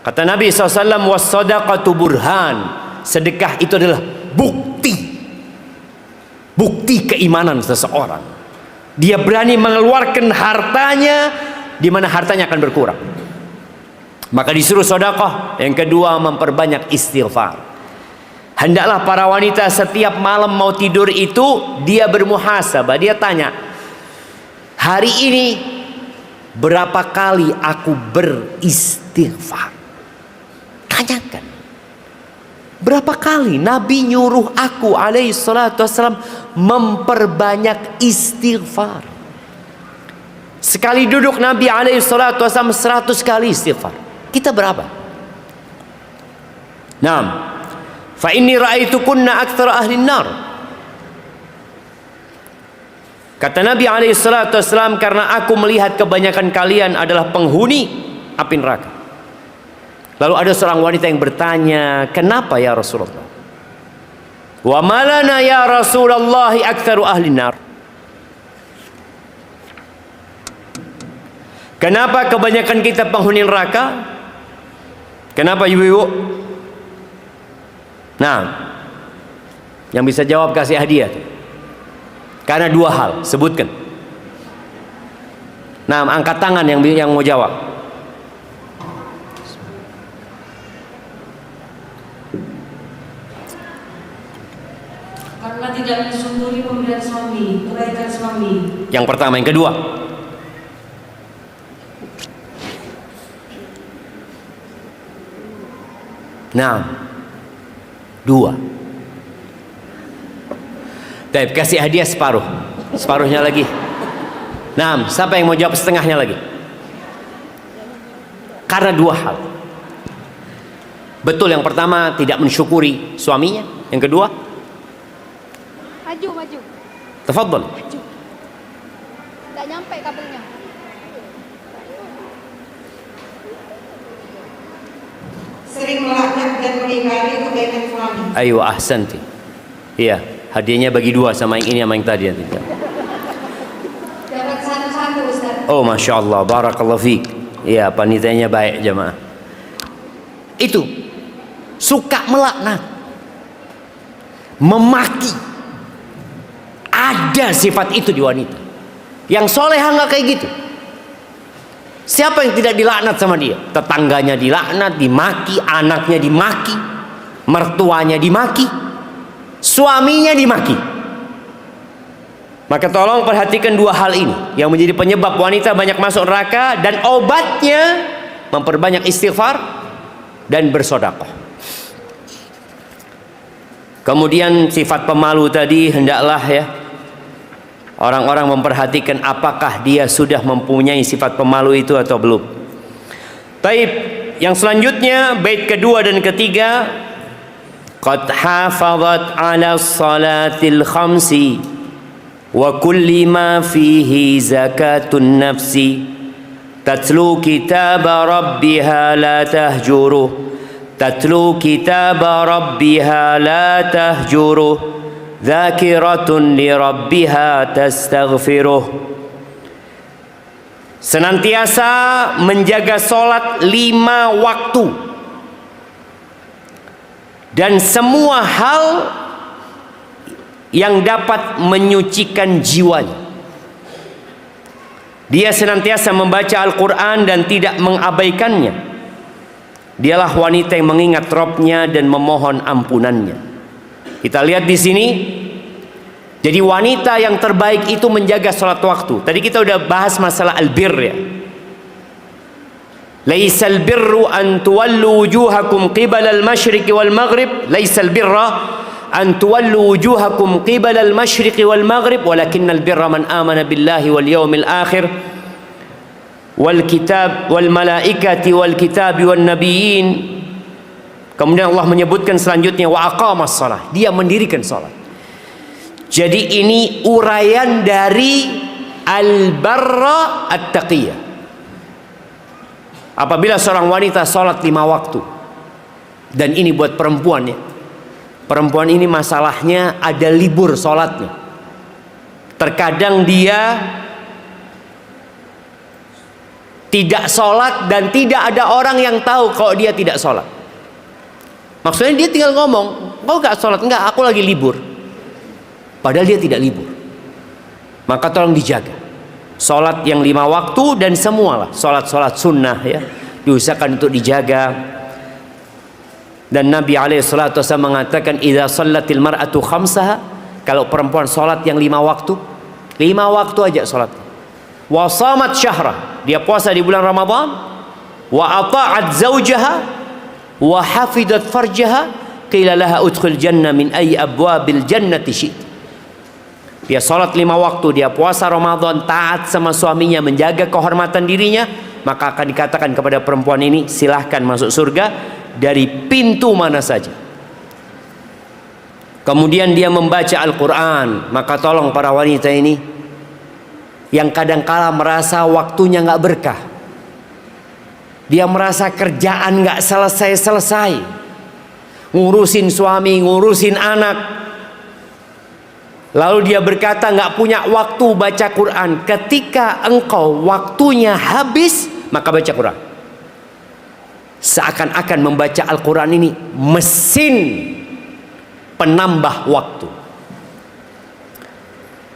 Kata Nabi SAW, was-sadaqatu burhan. Sedekah itu adalah bukti keimanan seseorang. Dia berani mengeluarkan hartanya di mana hartanya akan berkurang. Maka disuruh sedekah. Yang kedua, memperbanyak istighfar. Hendaklah para wanita setiap malam mau tidur itu dia bermuhasabah. Dia tanya, hari ini berapa kali aku beristighfar? Tanyakan, berapa kali Nabi nyuruh aku alaihi salatu wassalam memperbanyak istighfar. Sekali duduk Nabi alaihi salatu wassalam 100 kali istighfar. Kita berapa? 6. Fa inni ra'aitu kunna aktsara ahli nar. Kata Nabi SAW, karena aku melihat kebanyakan kalian adalah penghuni api neraka. Lalu ada seorang wanita yang bertanya, kenapa ya Rasulullah? Wa malana ya Rasulullah aktsaru ahli nar. Kenapa kebanyakan kita penghuni neraka? Kenapa ibu-ibu? Nah, yang bisa jawab kasih hadiah. Karena dua hal, sebutkan. Nah, angkat tangan yang mau jawab. Karena tidak mensyukuri pemberian suami, kebaikan suami. Yang pertama, yang kedua. Nah, dua. Baik, kasih hadiah separuh. Separuhnya lagi. Nah, siapa yang mau jawab setengahnya lagi? Karena dua hal. Betul, yang pertama tidak mensyukuri suaminya. Yang kedua, maju. tafadhal. Maju. Nggak nyampe kabelnya. Sering melaknat dan mengingkari kebaikan suami. Ayo, ahsanti. Iya, hadiahnya bagi dua, sama yang ini sama yang tadi. Dapat satu-satu Ustaz. Oh, Masya Allah, barakallahu fiik. Iya, panitianya baik jemaah. Itu suka melaknat, memaki. Ada sifat itu di wanita. Yang soleha nggak kayak gitu. Siapa yang tidak dilaknat sama dia? Tetangganya dilaknat, dimaki, anaknya dimaki, mertuanya dimaki, suaminya dimaki. Maka tolong perhatikan dua hal ini yang menjadi penyebab wanita banyak masuk neraka, dan obatnya memperbanyak istighfar dan bersedekah. Kemudian sifat pemalu tadi, hendaklah ya orang-orang memperhatikan apakah dia sudah mempunyai sifat pemalu itu atau belum. Taib, yang selanjutnya bait kedua dan ketiga, qad hafazat 'ala salatil khamsi wa kulli ma fihi zakatun nafsi tatlu kitab rabbiha la tahjuruh tatlu kitab rabbiha la tahjuruh dzakiratun li rabbiha tastaghfiruh. Senantiasa menjaga solat 5 waktu dan semua hal yang dapat menyucikan jiwanya. Dia senantiasa membaca Al-Quran dan tidak mengabaikannya. Dialah wanita yang mengingat Rabbnya dan memohon ampunannya. Kita lihat di sini, jadi wanita yang terbaik itu menjaga sholat waktu. Tadi kita udah bahas masalah albir ya. Laisal birru an tuwallu wujuhakum qibala al-masyriqi wal maghrib. Laisal birra an tuwallu wujuhakum qibala al-masyriqi wal maghrib, walakinnal birra man amana billahi wal yawmil akhir wal kitab wal malaikati wal kitabi wan nabiyyin. Kemudian Allah menyebutkan selanjutnya wa aqamas shalah, dia mendirikan salat. Jadi ini uraian dari al-barra at-taqiyah. Apabila seorang wanita salat 5 waktu, dan ini buat perempuan ya. Perempuan ini masalahnya ada libur salatnya. Terkadang dia tidak salat dan tidak ada orang yang tahu kalau dia tidak salat. Maksudnya dia tinggal ngomong, kau gak sholat? Enggak, aku lagi libur. Padahal dia tidak libur. Maka tolong dijaga. Sholat yang 5 waktu dan semualah. Sholat-sholat sunnah ya, diusahakan untuk dijaga. Dan Nabi SAW mengatakan, idza shallatil mar'atu khamsaha, kalau perempuan sholat yang 5 waktu, 5 waktu aja sholat. Wa shamat syahra, dia puasa di bulan Ramadan. Wa ata'at zawjaha wa hafidat farjaha qila laha udkhul jannah min ayyi abwabil jannati syi'ti. Dia salat 5 waktu, dia puasa Ramadan, taat sama suaminya, menjaga kehormatan dirinya, maka akan dikatakan kepada perempuan ini, silahkan masuk surga dari pintu mana saja. Kemudian dia membaca Al-Quran. Maka tolong para wanita ini, yang kadangkala merasa waktunya nggak berkah. Dia merasa kerjaan nggak selesai-selesai, ngurusin suami, ngurusin anak. Lalu dia berkata nggak punya waktu baca Quran. Ketika engkau waktunya habis, maka baca Quran. Seakan-akan membaca Al-Quran ini mesin penambah waktu.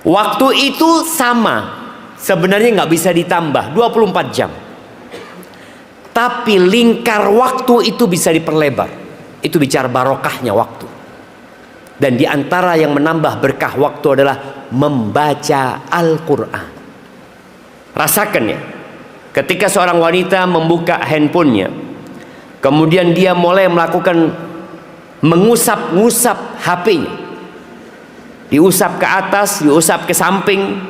Waktu itu sama, sebenarnya nggak bisa ditambah 24 jam. Tapi lingkar waktu itu bisa diperlebar. Itu bicara barokahnya waktu. Dan di antara yang menambah berkah waktu adalah membaca Al-Quran. Rasakan ya, ketika seorang wanita membuka handphonenya, kemudian dia mulai melakukan mengusap-ngusap HP-nya. Diusap ke atas, diusap ke samping,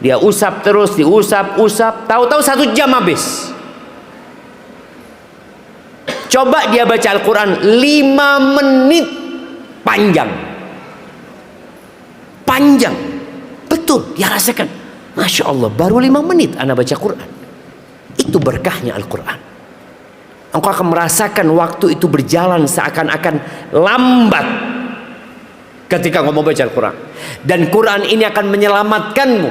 dia usap terus, diusap-usap, tahu-tahu 1 jam habis. Coba dia baca Al-Quran 5 menit, panjang, betul. Dia rasakan, Masya Allah, baru 5 menit Anda baca Quran. Itu berkahnya Al-Quran. Engkau akan merasakan waktu itu berjalan seakan-akan lambat ketika engkau baca Al-Quran. Dan Quran ini akan menyelamatkanmu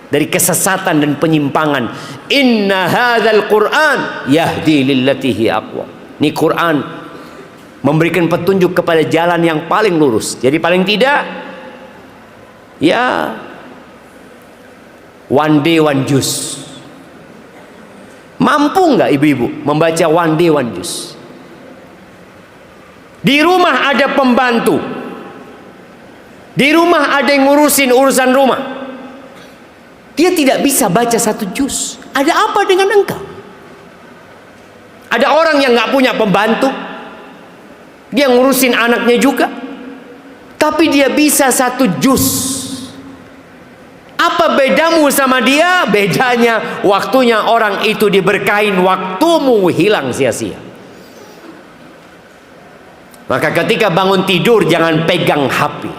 dari kesesatan dan penyimpangan. Inna hadzal Quran yahdi lillati hi aqwa. Ini Quran memberikan petunjuk kepada jalan yang paling lurus. Jadi paling tidak, ya, one day one juice. Mampu nggak ibu-ibu membaca one day one juice? Di rumah ada pembantu, di rumah ada yang ngurusin urusan rumah, dia tidak bisa baca 1 juz. Ada apa dengan engkau? Ada orang yang nggak punya pembantu, dia ngurusin anaknya juga, tapi dia bisa 1 juz. Apa bedamu sama dia? Bedanya waktunya orang itu diberkahin, waktumu hilang sia-sia. Maka ketika bangun tidur jangan pegang HP.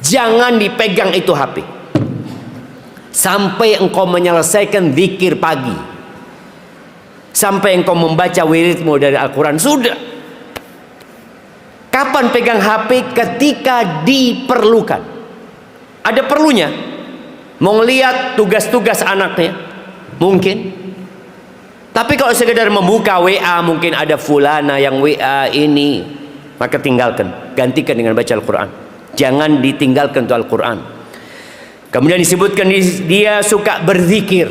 Jangan dipegang itu HP sampai engkau menyelesaikan zikir pagi, sampai engkau membaca wiridmu dari Al-Quran. Sudah. Kapan pegang HP? Ketika diperlukan. Ada perlunya, mau ngeliat tugas-tugas anaknya mungkin. Tapi kalau sekedar membuka WA, mungkin ada fulana yang WA ini, maka tinggalkan, gantikan dengan baca Al-Quran. Jangan ditinggalkan untuk Al-Quran. Kemudian disebutkan dia suka berzikir,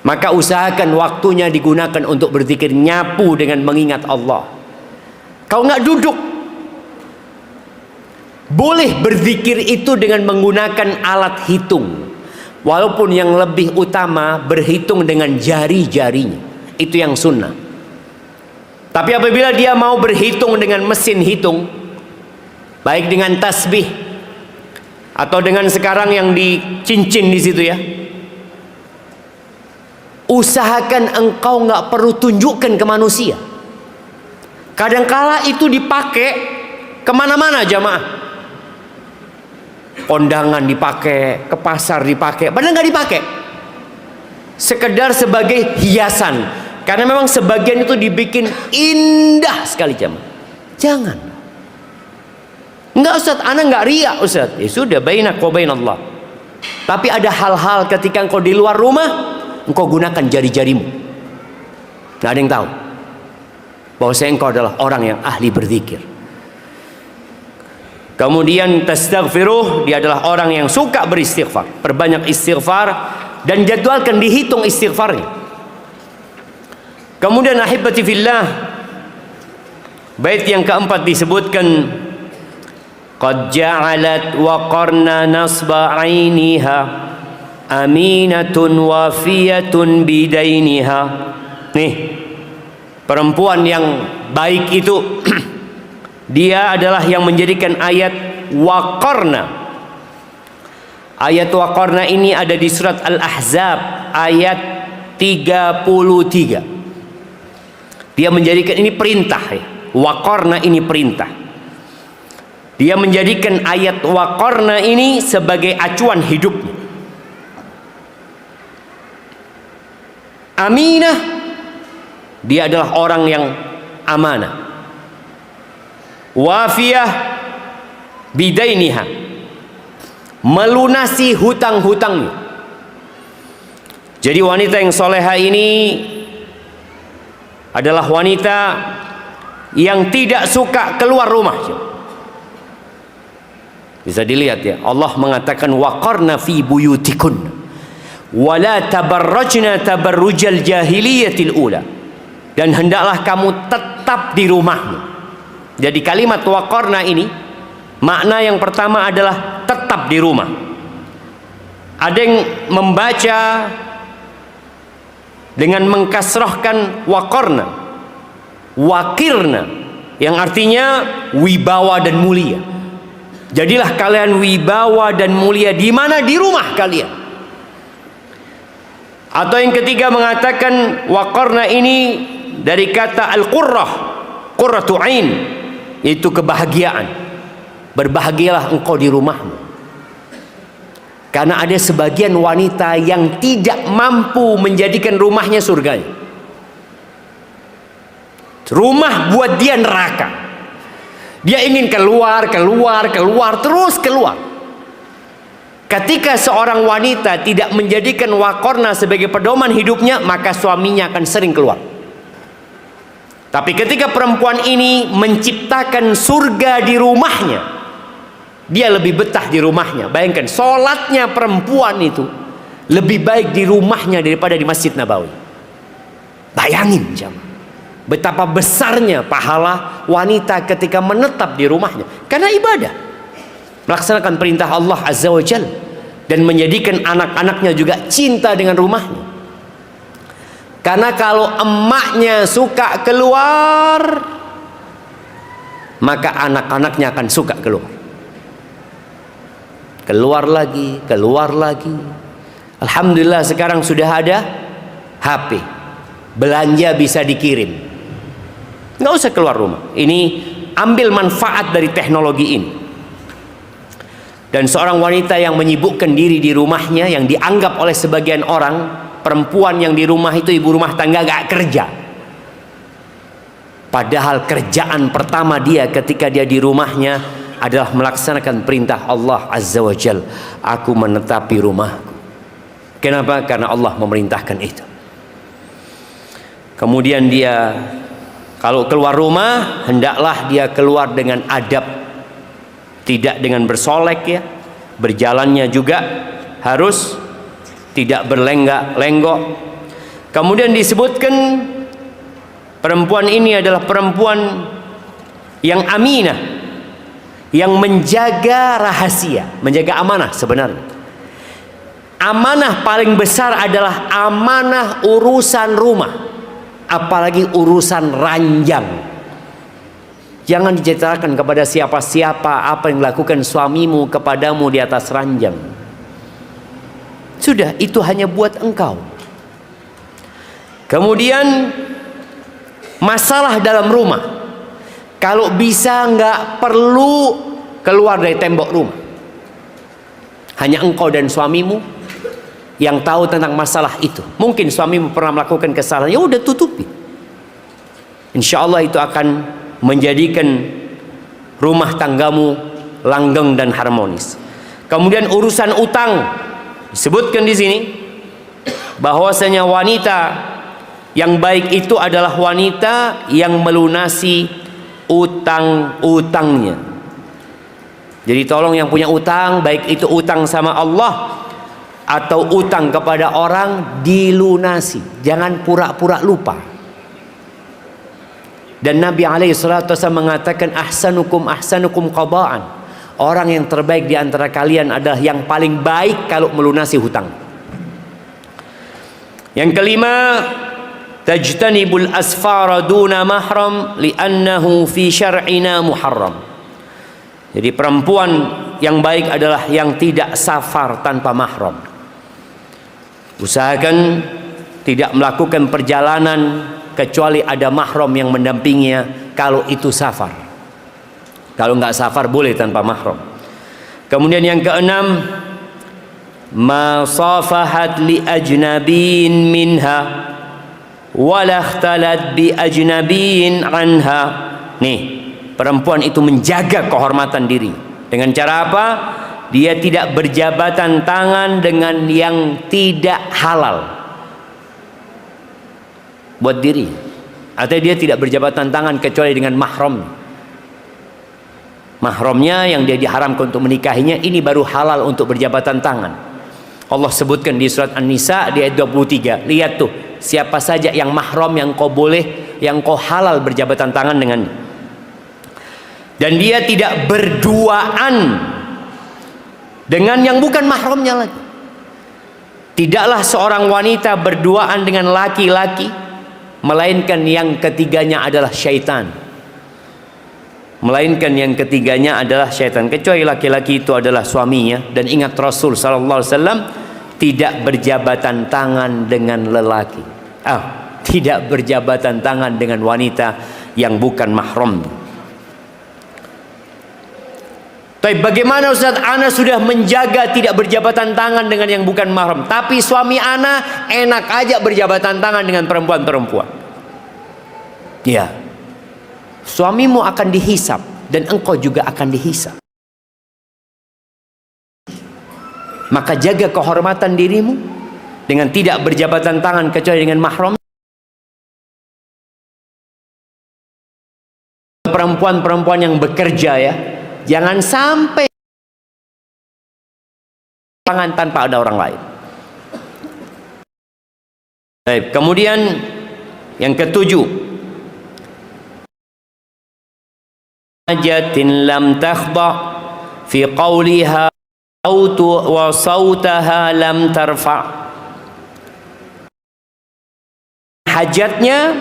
maka usahakan waktunya digunakan untuk berzikir, nyapu dengan mengingat Allah. Kau nggak duduk, boleh berzikir itu dengan menggunakan alat hitung. Walaupun yang lebih utama berhitung dengan jari-jarinya, itu yang sunnah. Tapi apabila dia mau berhitung dengan mesin hitung, baik dengan tasbih atau dengan sekarang yang dicincin di situ ya, usahakan engkau nggak perlu tunjukkan ke manusia. Kadangkala itu dipakai kemana-mana jamaah. Kondangan dipakai, ke pasar dipakai, padahal nggak dipakai. Sekedar sebagai hiasan. Karena memang sebagian itu dibikin indah sekali jamaah. Jangan. Enggak Ustaz, ana nggak riak Ustaz. Ya sudah, bainak wa bain Allah. Tapi ada hal-hal ketika engkau di luar rumah, engkau gunakan jari-jarimu. Nggak ada yang tahu bahwa engkau adalah orang yang ahli berzikir. Kemudian tastaghfiruh, dia adalah orang yang suka beristighfar. Perbanyak istighfar dan jadwalkan, dihitung istighfarnya. Kemudian ahibati fillah, bait yang keempat disebutkan, qad ja'alat waqarna nasba 'ainiha aminatun wafiyatun bidainiha. Nih, perempuan yang baik itu dia adalah yang menjadikan ayat waqarna. Ayat waqarna ini ada di surat Al-Ahzab ayat 33. Dia menjadikan ini perintah ya. Waqarna ini perintah. Dia menjadikan ayat waqarna ini sebagai acuan hidupnya. Aminah, dia adalah orang yang amanah. Wafiyah bidainiha, melunasi hutang-hutangnya. Jadi wanita yang soleha ini adalah wanita yang tidak suka keluar rumah. Bisa dilihat ya, Allah mengatakan waqarna fi buyutikun wala tabarrajna tabarrujal jahiliyatil ula, dan hendaklah kamu tetap di rumahmu. Jadi kalimat waqarna ini makna yang pertama adalah tetap di rumah. Ada yang membaca dengan mengkasrahkan waqarna, wakirna, yang artinya wibawa dan mulia. Jadilah kalian wibawa dan mulia di mana? Di rumah kalian. Atau yang ketiga mengatakan waqarna ini dari kata al-qurrah, qurratu ain, yaitu kebahagiaan. Berbahagialah engkau di rumahmu. Karena ada sebagian wanita yang tidak mampu menjadikan rumahnya surganya. Rumah buat dia neraka. Dia ingin keluar, terus keluar. Ketika seorang wanita tidak menjadikan waqarna sebagai pedoman hidupnya, maka suaminya akan sering keluar. Tapi ketika perempuan ini menciptakan surga di rumahnya, dia lebih betah di rumahnya. Bayangkan, sholatnya perempuan itu lebih baik di rumahnya daripada di Masjid Nabawi. Bayangin jamaah, betapa besarnya pahala wanita ketika menetap di rumahnya karena ibadah, melaksanakan perintah Allah Azza wa Jalla, dan menjadikan anak-anaknya juga cinta dengan rumahnya. Karena kalau emaknya suka keluar, maka anak-anaknya akan suka keluar. Keluar lagi. Alhamdulillah sekarang sudah ada HP, belanja bisa dikirim, nggak usah keluar rumah. Ini ambil manfaat dari teknologi ini. Dan seorang wanita yang menyibukkan diri di rumahnya, yang dianggap oleh sebagian orang, perempuan yang di rumah itu ibu rumah tangga, gak kerja. Padahal kerjaan pertama dia ketika dia di rumahnya adalah melaksanakan perintah Allah Azza wa Jal. Aku menetapi rumahku. Kenapa? Karena Allah memerintahkan itu. Kemudian dia kalau keluar rumah, hendaklah dia keluar dengan adab, tidak dengan bersolek ya. Berjalannya juga harus tidak berlenggak-lenggok. Kemudian disebutkan perempuan ini adalah perempuan yang aminah, yang menjaga rahasia, menjaga amanah. Sebenarnya amanah paling besar adalah amanah urusan rumah, apalagi urusan ranjang. Jangan diceritakan kepada siapa-siapa apa yang dilakukan suamimu kepadamu di atas ranjang. Sudah, itu hanya buat engkau. Kemudian masalah dalam rumah, kalau bisa nggak perlu keluar dari tembok rumah. Hanya engkau dan suamimu yang tahu tentang masalah itu. Mungkin suamimu pernah melakukan kesalahan, ya udah tutupi. Insya Allah itu akan menjadikan rumah tanggamu langgeng dan harmonis. Kemudian urusan utang disebutkan di sini bahwasanya wanita yang baik itu adalah wanita yang melunasi utang-utangnya. Jadi tolong yang punya utang, baik itu utang sama Allah atau utang kepada orang, dilunasi. Jangan pura-pura lupa. Dan Nabi SAW mengatakan ahsanukum qada'an. Orang yang terbaik di antara kalian adalah yang paling baik kalau melunasi hutang. Yang kelima, tajtanibul asfara duna mahram li'annahu fi syar'ina muharram. Jadi perempuan yang baik adalah yang tidak safar tanpa mahram. Usahakan tidak melakukan perjalanan kecuali ada mahram yang mendampinginya kalau itu safar. Kalau nggak safar boleh tanpa mahram. Kemudian yang keenam, ma safahat li ajnabin minha wala ikhtalat bi ajnabiyyin anha. Nih, perempuan itu menjaga kehormatan diri dengan cara apa? Dia tidak berjabatan tangan dengan yang tidak halal buat diri, atau dia tidak berjabatan tangan kecuali dengan mahramnya yang dia diharamkan untuk menikahinya, ini baru halal untuk berjabatan tangan. Allah sebutkan di surat An-Nisa di ayat 23. Lihat tuh, siapa saja yang mahram yang kau boleh, yang kau halal berjabatan tangan dengannya. Dan dia tidak berduaan dengan yang bukan mahramnya lagi. Tidaklah seorang wanita berduaan dengan laki-laki, melainkan yang ketiganya adalah syaitan. Melainkan yang ketiganya adalah syaitan, kecuali laki-laki itu adalah suaminya. Dan ingat, Rasul sallallahu alaihi wasallam tidak berjabatan tangan dengan lelaki. Tidak berjabatan tangan dengan wanita yang bukan mahram. Tapi bagaimana Ustaz? Ana sudah menjaga tidak berjabatan tangan dengan yang bukan mahram, tapi suami ana enak aja berjabatan tangan dengan perempuan-perempuan. Ya, suamimu akan dihisap dan engkau juga akan dihisap. Maka jaga kehormatan dirimu dengan tidak berjabatan tangan kecuali dengan mahram. Perempuan-perempuan yang bekerja ya, jangan sampai tangan tanpa ada orang lain. Baik, kemudian yang ketujuh, hajatin lam takhda fi qawliha wa sautaha lam tarfa. Hajatnya,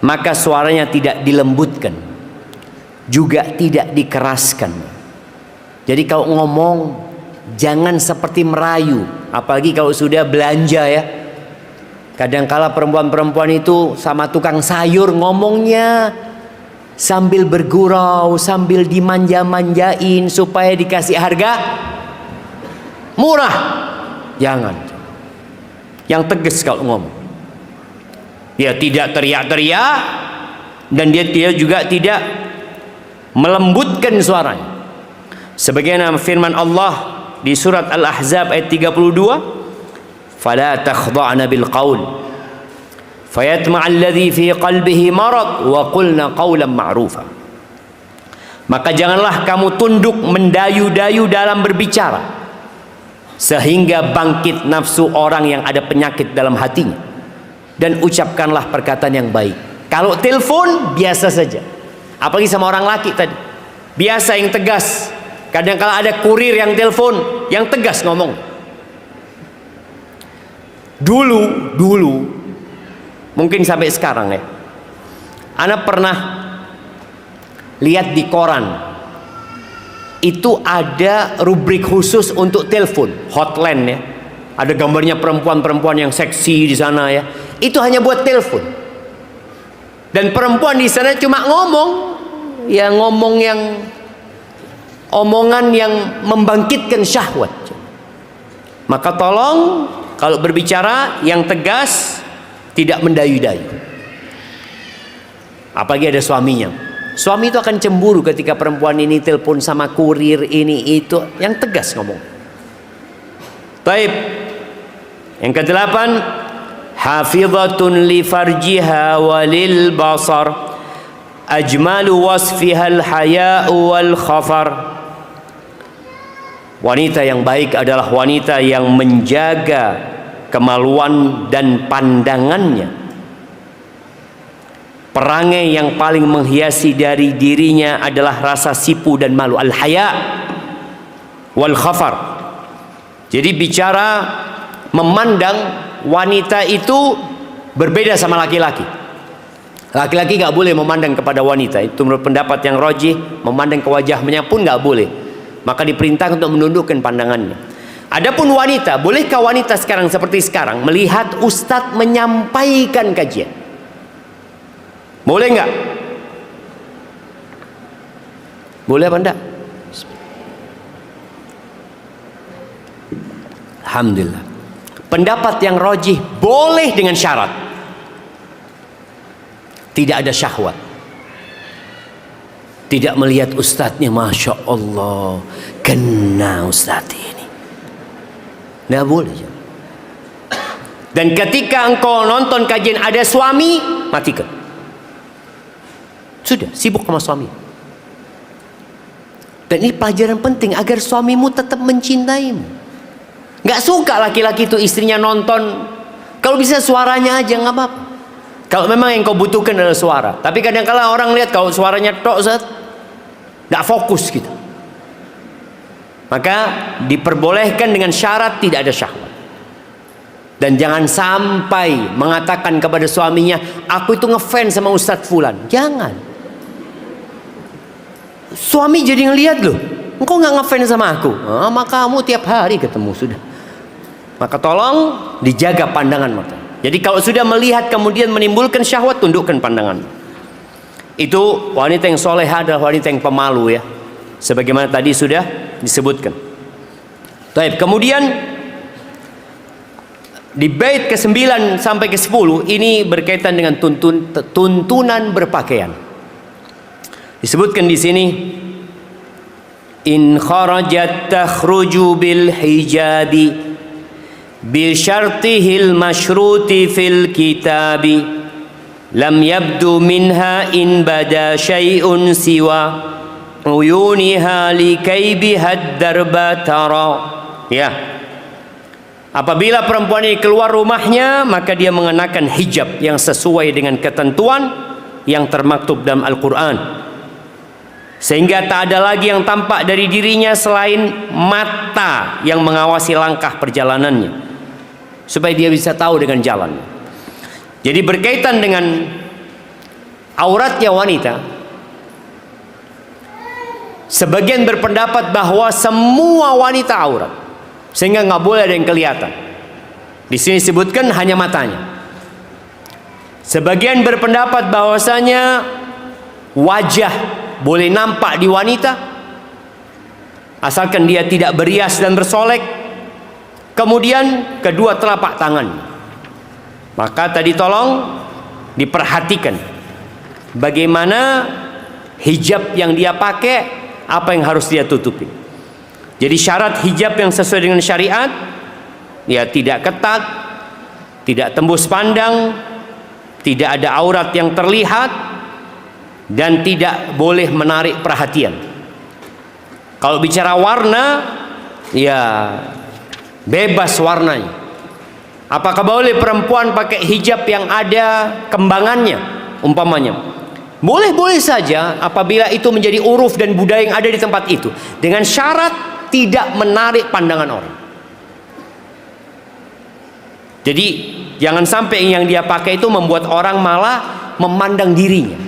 maka suaranya tidak dilembutkan, juga tidak dikeraskan. Jadi kalau ngomong jangan seperti merayu, apalagi kalau sudah belanja ya. Kadangkala perempuan-perempuan itu sama tukang sayur ngomongnya sambil bergurau, sambil dimanja-manjain supaya dikasih harga murah. Jangan. Yang tegas kalau ngomong. Dia tidak teriak-teriak dan dia juga tidak melembutkan suaranya. Sebagaimana firman Allah di surat Al-Ahzab ayat 32, "Fala takhda'na bil qaul fayatma'a alladhi fi qalbihi marad wa qulna qawlan ma'rufa." Maka janganlah kamu tunduk mendayu-dayu dalam berbicara sehingga bangkit nafsu orang yang ada penyakit dalam hatinya, dan ucapkanlah perkataan yang baik. Kalau telepon biasa saja, apalagi sama orang laki tadi, biasa yang tegas. Kadang-kala ada kurir yang telepon, yang tegas ngomong. Dulu mungkin sampai sekarang ya, Ana pernah lihat di koran itu ada rubrik khusus untuk telepon, hotline ya. Ada gambarnya perempuan-perempuan yang seksi di sana ya. Itu hanya buat telepon. Dan perempuan di sana cuma ngomong, ya ngomong yang omongan yang membangkitkan syahwat. Maka tolong kalau berbicara yang tegas, tidak mendayu-dayu. Apalagi ada suaminya. Suami itu akan cemburu ketika perempuan ini telepon sama kurir ini itu, yang tegas ngomong. Taib. Yang kedelapan, hafizatun li farjiha walil basar ajmalu wasfiha al haya'u wal khafar. Wanita yang baik adalah wanita yang menjaga kemaluan dan pandangannya. Perangai yang paling menghiasi dari dirinya adalah rasa sipu dan malu, al haya wal khafar. Jadi bicara memandang wanita itu berbeda sama laki-laki. Laki-laki nggak boleh memandang kepada wanita, itu menurut pendapat yang rajih. Memandang ke wajahnya pun nggak boleh, maka diperintahkan untuk menundukkan pandangannya. Adapun wanita, bolehkah wanita sekarang seperti sekarang melihat ustadz menyampaikan kajian? Boleh nggak? Boleh apa enggak? Alhamdulillah. Pendapat yang rajih boleh dengan syarat. tidak ada syahwat. Tidak melihat ustadznya, Masya Allah, kena ustadz ini. Tidak boleh. Dan ketika engkau nonton kajian ada suami, matikan. Sudah, sibuk sama suami. Dan ini pelajaran penting agar suamimu tetap mencintaimu. Gak suka laki-laki itu istrinya nonton, kalau bisa suaranya aja nggak apa-apa. Kalau memang yang kau butuhkan adalah suara. Tapi kadang-kala orang lihat kalau suaranya tok, gak fokus gitu. Maka diperbolehkan dengan syarat tidak ada syahwat. Dan jangan sampai mengatakan kepada suaminya, aku itu ngefans sama Ustadz Fulan. Jangan. Suami jadi ngelihat, loh, engkau nggak ngefans sama aku, sama kamu tiap hari ketemu sudah. Maka tolong dijaga pandangan mata. Jadi kalau sudah melihat kemudian menimbulkan syahwat, tundukkan pandangan. Itu wanita yang soleha adalah wanita yang pemalu ya, sebagaimana tadi sudah disebutkan. Baik, kemudian di bait ke-9 sampai ke-10 ini berkaitan dengan tuntunan berpakaian. Disebutkan di sini, in kharajat takhruju bil hijabi bi syartihil masyruti fil kitabi lam yabdu minha in bada syai'un siwa uyuniha likay bihad darba tara. Ya, apabila perempuan ini keluar rumahnya, maka dia mengenakan hijab yang sesuai dengan ketentuan yang termaktub dalam Al-Quran, sehingga tak ada lagi yang tampak dari dirinya selain mata yang mengawasi langkah perjalanannya, supaya dia bisa tahu dengan jalan. Jadi berkaitan dengan auratnya wanita, sebagian berpendapat bahwa semua wanita aurat, sehingga nggak boleh ada yang kelihatan. Di sini disebutkan hanya matanya. Sebagian berpendapat bahwasanya wajah boleh nampak di wanita, asalkan dia tidak berias dan bersolek. Kemudian kedua telapak tangan. Maka tadi tolong diperhatikan bagaimana hijab yang dia pakai, apa yang harus dia tutupi. Jadi syarat hijab yang sesuai dengan syariat, ya tidak ketat, tidak tembus pandang, tidak ada aurat yang terlihat, dan tidak boleh menarik perhatian. Kalau bicara warna, ya bebas warnanya. Apakah boleh perempuan pakai hijab yang ada kembangannya umpamanya? Boleh-boleh saja apabila itu menjadi uruf dan budaya yang ada di tempat itu, dengan syarat tidak menarik pandangan orang. Jadi jangan sampai yang dia pakai itu membuat orang malah memandang dirinya.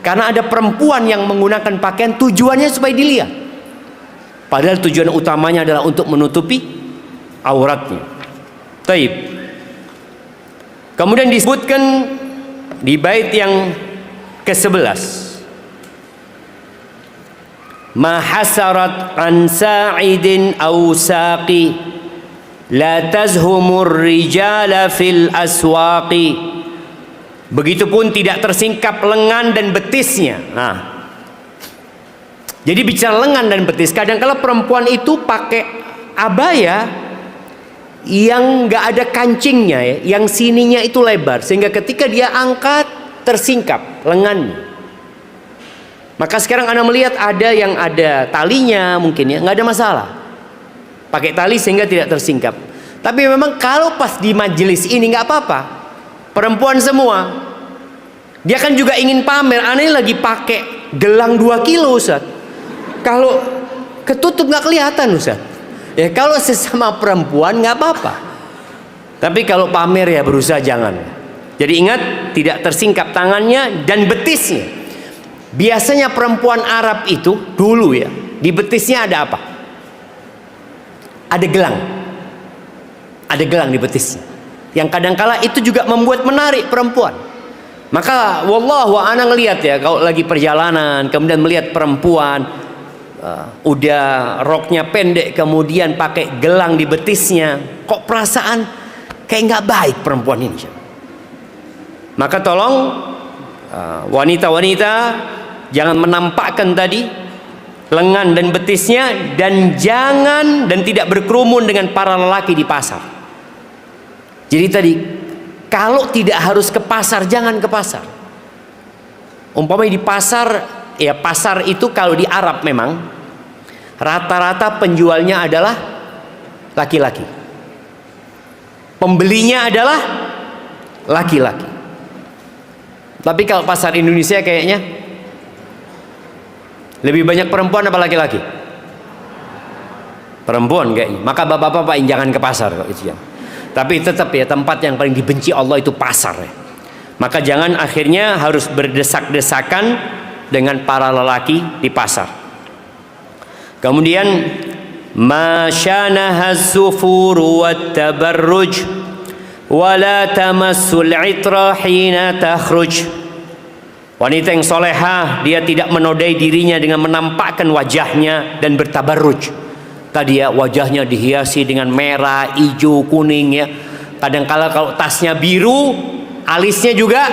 Karena ada perempuan yang menggunakan pakaian tujuannya supaya dilihat, padahal tujuan utamanya adalah untuk menutupi auratnya. Taib. Kemudian disebutkan di bait yang ke-11, ma hasarat an sa'idin aw saqi la tazhumur rijala fil aswaqi. Begitupun tidak tersingkap lengan dan betisnya. Nah, jadi bicara lengan dan betis, kadang-kala perempuan itu pakai abaya yang nggak ada kancingnya ya, yang sininya itu lebar, sehingga ketika dia angkat tersingkap lengannya. Maka sekarang Anda melihat ada yang ada talinya mungkin ya, nggak ada masalah, pakai tali sehingga tidak tersingkap. Tapi memang kalau pas di majelis ini nggak apa-apa. Perempuan semua, dia kan juga ingin pamer. Aneh lagi pakai gelang 2 kilo Ustaz. Kalau ketutup nggak kelihatan Ustaz. Ya kalau sesama perempuan nggak apa-apa. Tapi kalau pamer ya berusaha jangan. Jadi ingat, tidak tersingkap tangannya dan betisnya. Biasanya perempuan Arab itu dulu ya, di betisnya ada apa? Ada gelang. Ada gelang di betisnya, yang kadangkala itu juga membuat menarik perempuan. Maka wallahu ana ngelihat ya, kalau lagi perjalanan kemudian melihat perempuan udah roknya pendek kemudian pakai gelang di betisnya, kok perasaan kayak nggak baik perempuan ini. Maka tolong wanita-wanita jangan menampakkan tadi lengan dan betisnya, dan jangan dan tidak berkerumun dengan para lelaki di pasar. Jadi tadi kalau tidak harus ke pasar, jangan ke pasar. Umpamanya di pasar, ya pasar itu kalau di Arab memang rata-rata penjualnya adalah laki-laki, pembelinya adalah laki-laki. Tapi kalau pasar Indonesia kayaknya lebih banyak perempuan apa laki-laki? Perempuan kayaknya. Maka bapak-bapak jangan ke pasar kok itu ya. Tapi tetap ya, tempat yang paling dibenci Allah itu pasar ya. Maka jangan akhirnya harus berdesak-desakan dengan para lelaki di pasar. Kemudian masyanaha az-zufuru wat-tabarruj wala tamassul 'itra hina takhruj. Wanita yang solehah, dia tidak menodai dirinya dengan menampakkan wajahnya dan bertabarruj. Tadi ya, wajahnya dihiasi dengan merah, hijau, kuning ya. Kadang-kala kalau tasnya biru, alisnya juga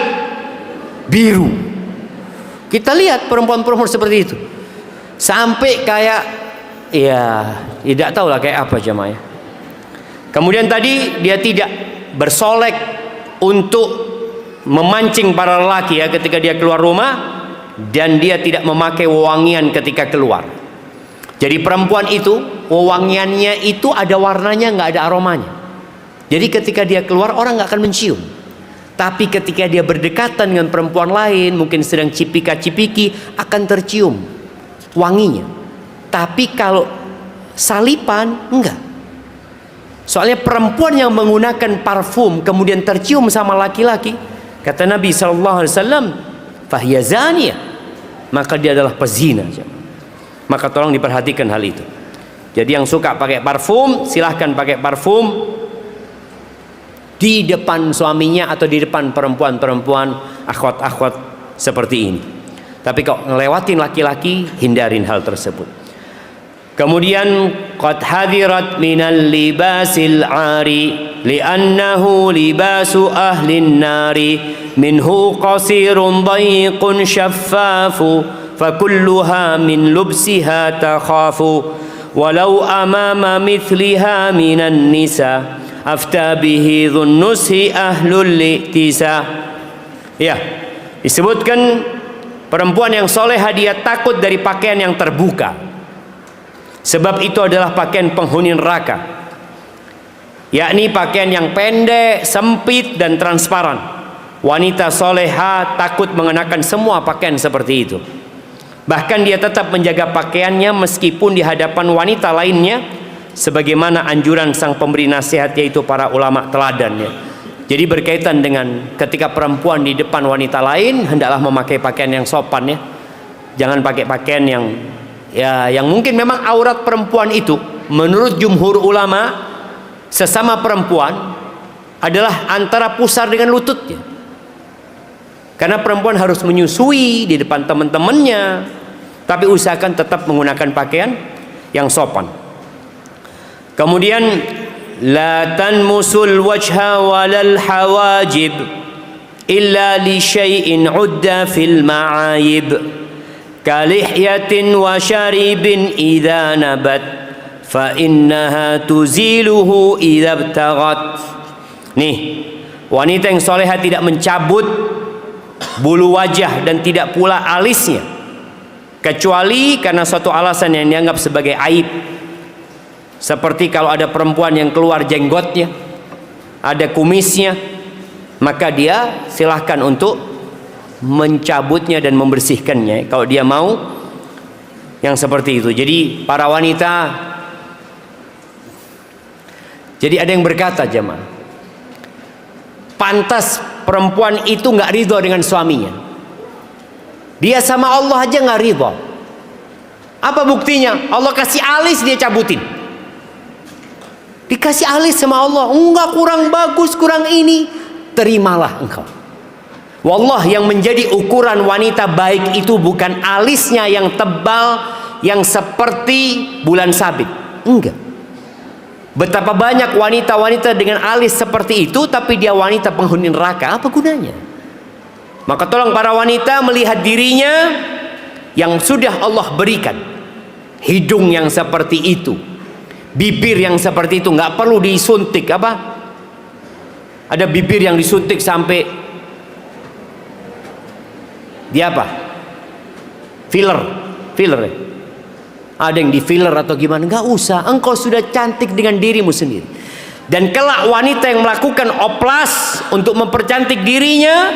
biru. Kita lihat perempuan-perempuan seperti itu. Sampai kayak ya tidak tahu lah kayak apa jemaah. Kemudian tadi dia tidak bersolek untuk memancing para lelaki ya ketika dia keluar rumah, dan dia tidak memakai wewangian ketika keluar. Jadi perempuan itu wewangiannya itu ada warnanya, nggak ada aromanya. Jadi ketika dia keluar orang nggak akan mencium. Tapi ketika dia berdekatan dengan perempuan lain, mungkin sedang cipika-cipiki, akan tercium wanginya. Tapi kalau salipan enggak. Soalnya perempuan yang menggunakan parfum kemudian tercium sama laki-laki, kata Nabi SAW, fahiya zaniyah, maka dia adalah pezina. Maka tolong diperhatikan hal itu. Jadi yang suka pakai parfum, silahkan pakai parfum di depan suaminya atau di depan perempuan-perempuan, akhwat-akhwat seperti ini. Tapi kalau ngelewatin laki-laki, hindarin hal tersebut. Kemudian qad hadirat minal libasil ari li'annahu libasu ahlin nari minhu qasirun dayiqun syaffafu fakulluha min lubsiha takhafu walau amama mithliha minan nisa afta bihi dhun nushi ahlul li'tisa. Ya, disebutkan perempuan yang solehah dia takut dari pakaian yang terbuka, sebab itu adalah pakaian penghuni neraka, yakni pakaian yang pendek, sempit dan transparan. Wanita solehah takut mengenakan semua pakaian seperti itu. Bahkan dia tetap menjaga pakaiannya meskipun di hadapan wanita lainnya, sebagaimana anjuran sang pemberi nasihat yaitu para ulama teladan ya. Jadi berkaitan dengan ketika perempuan di depan wanita lain, hendaklah memakai pakaian yang sopan ya. Jangan pakai pakaian yang mungkin memang aurat perempuan itu menurut jumhur ulama sesama perempuan adalah antara pusar dengan lututnya. Karena perempuan harus menyusui di depan teman-temannya, tapi usahakan tetap menggunakan pakaian yang sopan. Kemudian la tanmusul wajha walal hawajib illa li syai'in udda fil ma'ayib kalihyatin wa syaribin idza nabat fa innaha tuziluhu idza btaghat. Nih, wanita yang solehah tidak mencabut bulu wajah dan tidak pula alisnya kecuali karena suatu alasan yang dianggap sebagai aib. Seperti kalau ada perempuan yang keluar jenggotnya, ada kumisnya, maka dia silahkan untuk mencabutnya dan membersihkannya kalau dia mau yang seperti itu. Jadi para wanita, jadi ada yang berkata jemaah, pantas perempuan itu nggak ridho dengan suaminya, dia sama Allah aja nggak ridho. Apa buktinya? Allah kasih alis dia cabutin. Dikasih alis sama Allah, enggak, kurang bagus, kurang ini, terimalah engkau. Wallah, yang menjadi ukuran wanita baik itu bukan alisnya yang tebal, yang seperti bulan sabit. Enggak. Betapa banyak wanita-wanita dengan alis seperti itu, tapi dia wanita penghuni neraka. Apa gunanya? Maka tolong para wanita melihat dirinya yang sudah Allah berikan. Hidung yang seperti itu, bibir yang seperti itu, nggak perlu disuntik apa? Ada bibir yang disuntik sampai dia apa? Filler ya? Ada yang di filler atau gimana? Nggak usah. Engkau sudah cantik dengan dirimu sendiri. Dan kelak wanita yang melakukan oplas untuk mempercantik dirinya,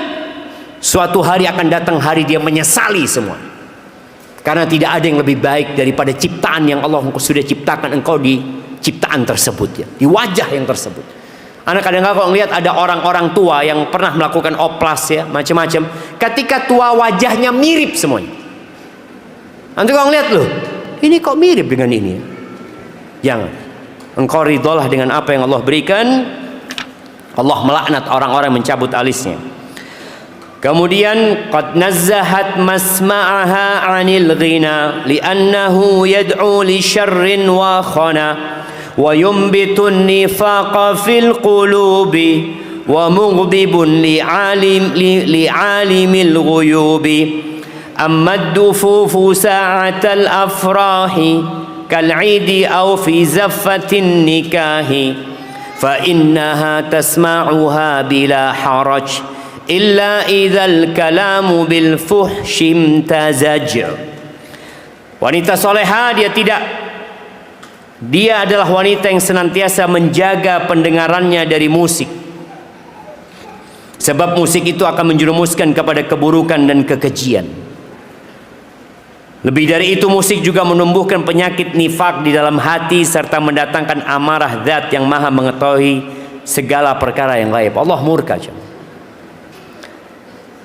suatu hari akan datang hari dia menyesali semua. Karena tidak ada yang lebih baik daripada ciptaan yang Allah sudah ciptakan engkau di ciptaan tersebut ya, di wajah yang tersebut. Anak kadang-kadang kalau ngelihat ada orang-orang tua yang pernah melakukan oplas ya, macam-macam, ketika tua wajahnya mirip semuanya. Nanti kalau ngelihat loh, ini kok mirip dengan ini ya? Jangan. Engkau ridholah dengan apa yang Allah berikan. Allah melaknat orang-orang yang mencabut alisnya. Kemudian qad nazzahat masma'aha 'anil ghina li'annahu yad'u li syarrin wa khana wa yumbitun nifaqa fil qulubi wa mughdibun li'alimil ghuyubi amma ad-dufufu sa'atal afrahi kal'idi aw fi zaffatin nikahi fa innaha tasma'uha bila haraj illa idzal kalamu bil fuhshi imtazaj. Wanita soleha dia adalah wanita yang senantiasa menjaga pendengarannya dari musik, sebab musik itu akan menjerumuskan kepada keburukan dan kekejian. Lebih dari itu, musik juga menumbuhkan penyakit nifak di dalam hati serta mendatangkan amarah Zat yang Maha mengetahui segala perkara yang gaib. Allah murka.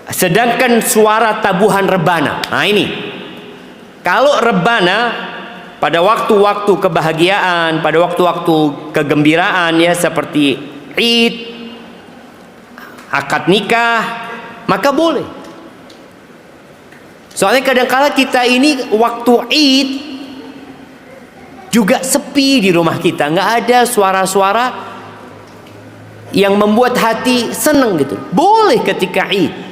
Sedangkan suara tabuhan rebana, nah ini, kalau rebana pada waktu-waktu kebahagiaan, pada waktu-waktu kegembiraan ya, seperti Id, akad nikah, maka boleh. Soalnya kadang-kala kita ini waktu Id juga sepi di rumah kita, nggak ada suara-suara yang membuat hati seneng gitu. Boleh ketika Id.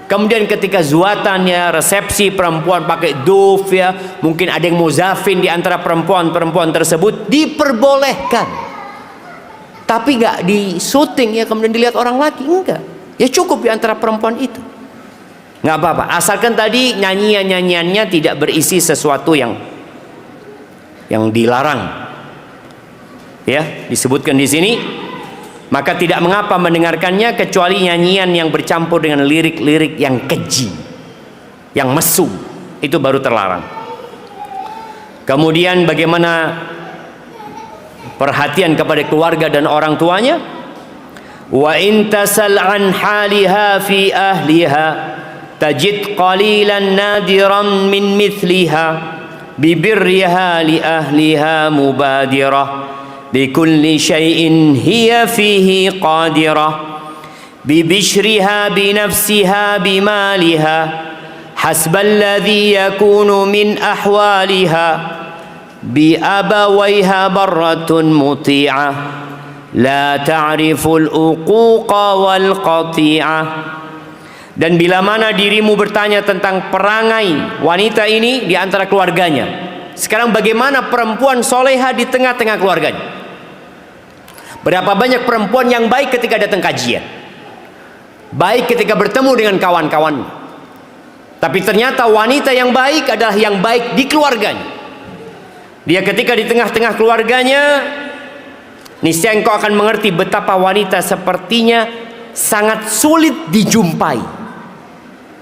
Kemudian ketika zuatannya, resepsi, perempuan pakai duf ya, mungkin ada yang muzafin di antara perempuan-perempuan tersebut, diperbolehkan. Tapi nggak di syuting ya, kemudian dilihat orang laki, enggak. Ya cukup di antara perempuan itu. Nggak apa-apa, asalkan tadi nyanyiannya tidak berisi sesuatu yang dilarang. Ya, disebutkan di sini, maka tidak mengapa mendengarkannya kecuali nyanyian yang bercampur dengan lirik-lirik yang keji, yang mesum, itu baru terlarang. Kemudian bagaimana perhatian kepada keluarga dan orang tuanya? Wa in tasal an haliha fi ahliha tajid qalilan nadiran min mithliha bibirriha li ahliha mubadirah bikulli syai'in hiya fihi qadirah bibishriha binafsiha bimaliha hasballadhi yakunu min ahwaliha biabawaiha barratun muti'ah la ta'riful uquqa wal qati'ah. Dan bila mana dirimu bertanya tentang perangai wanita ini di antara keluarganya, sekarang bagaimana perempuan soleha di tengah-tengah keluarganya? Berapa banyak perempuan yang baik ketika datang kajian, baik ketika bertemu dengan kawan-kawan, tapi ternyata wanita yang baik adalah yang baik di keluarganya. Dia ketika di tengah-tengah keluarganya, niscaya engkau akan mengerti betapa wanita sepertinya sangat sulit dijumpai.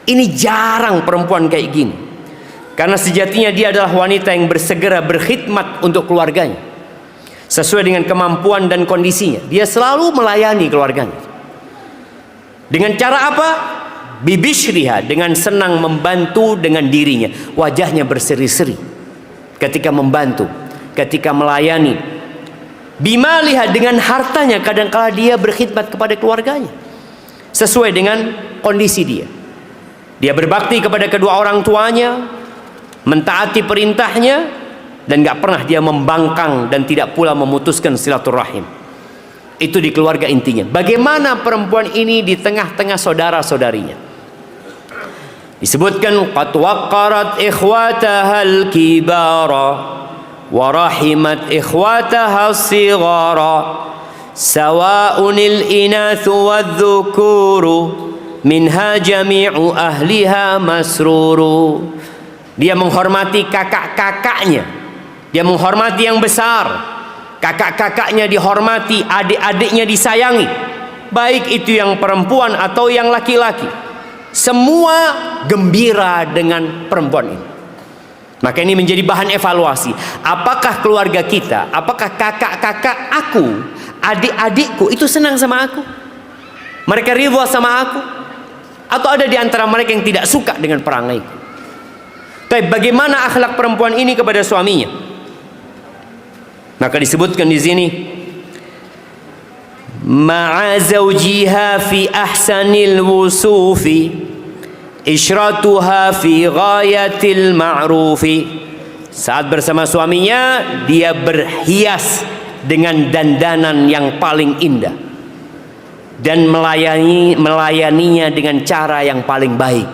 Ini jarang perempuan kayak gini, karena sejatinya dia adalah wanita yang bersegera berkhidmat untuk keluarganya sesuai dengan kemampuan dan kondisinya. Dia selalu melayani keluarganya. Dengan cara apa? Bibishriha, dengan senang membantu dengan dirinya. Wajahnya berseri-seri ketika membantu, ketika melayani. Bimaliha, dengan hartanya, kadang-kala dia berkhidmat kepada keluarganya sesuai dengan kondisi dia. Dia berbakti kepada kedua orang tuanya, mentaati perintahnya, dan gak pernah dia membangkang dan tidak pula memutuskan silaturahim. Itu di keluarga intinya. Bagaimana perempuan ini di tengah-tengah saudara-saudarinya? Disebutkan qad waqqarat ikhwataha al-kibara wa rahimat ikhwataha as-sighara sawa'un al-inathu wadh-dhukuru minha jami'u ahliha masruru. Dia menghormati kakak-kakaknya, dia menghormati yang besar, kakak-kakaknya dihormati, adik-adiknya disayangi, baik itu yang perempuan atau yang laki-laki. Semua gembira dengan perempuan ini. Maka ini menjadi bahan evaluasi. Apakah keluarga kita, apakah kakak-kakak aku, adik-adikku itu senang sama aku? Mereka ridha sama aku? Atau ada di antara mereka yang tidak suka dengan perangaiku? Tapi bagaimana akhlak perempuan ini kepada suaminya? Maka disebutkan di sini, ma'a zawjiha fi ahsanil wusufi isyratuha fi ghayatil ma'rufi. Saat bersama suaminya, dia berhias dengan dandanan yang paling indah dan melayaninya dengan cara yang paling baik.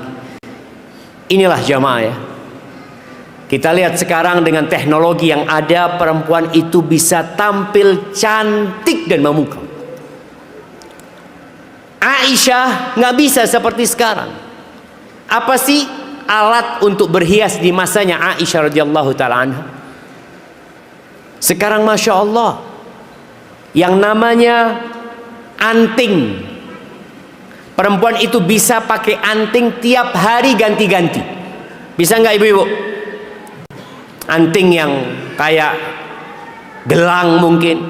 Inilah jamaah ya. Kita lihat sekarang dengan teknologi yang ada, perempuan itu bisa tampil cantik dan memukau. Aisyah nggak bisa seperti sekarang. Apa sih alat untuk berhias di masanya Aisyah radhiyallahu taala anha? Sekarang masya Allah, yang namanya anting, perempuan itu bisa pakai anting tiap hari ganti-ganti. Bisa nggak ibu-ibu? Anting yang kayak gelang mungkin,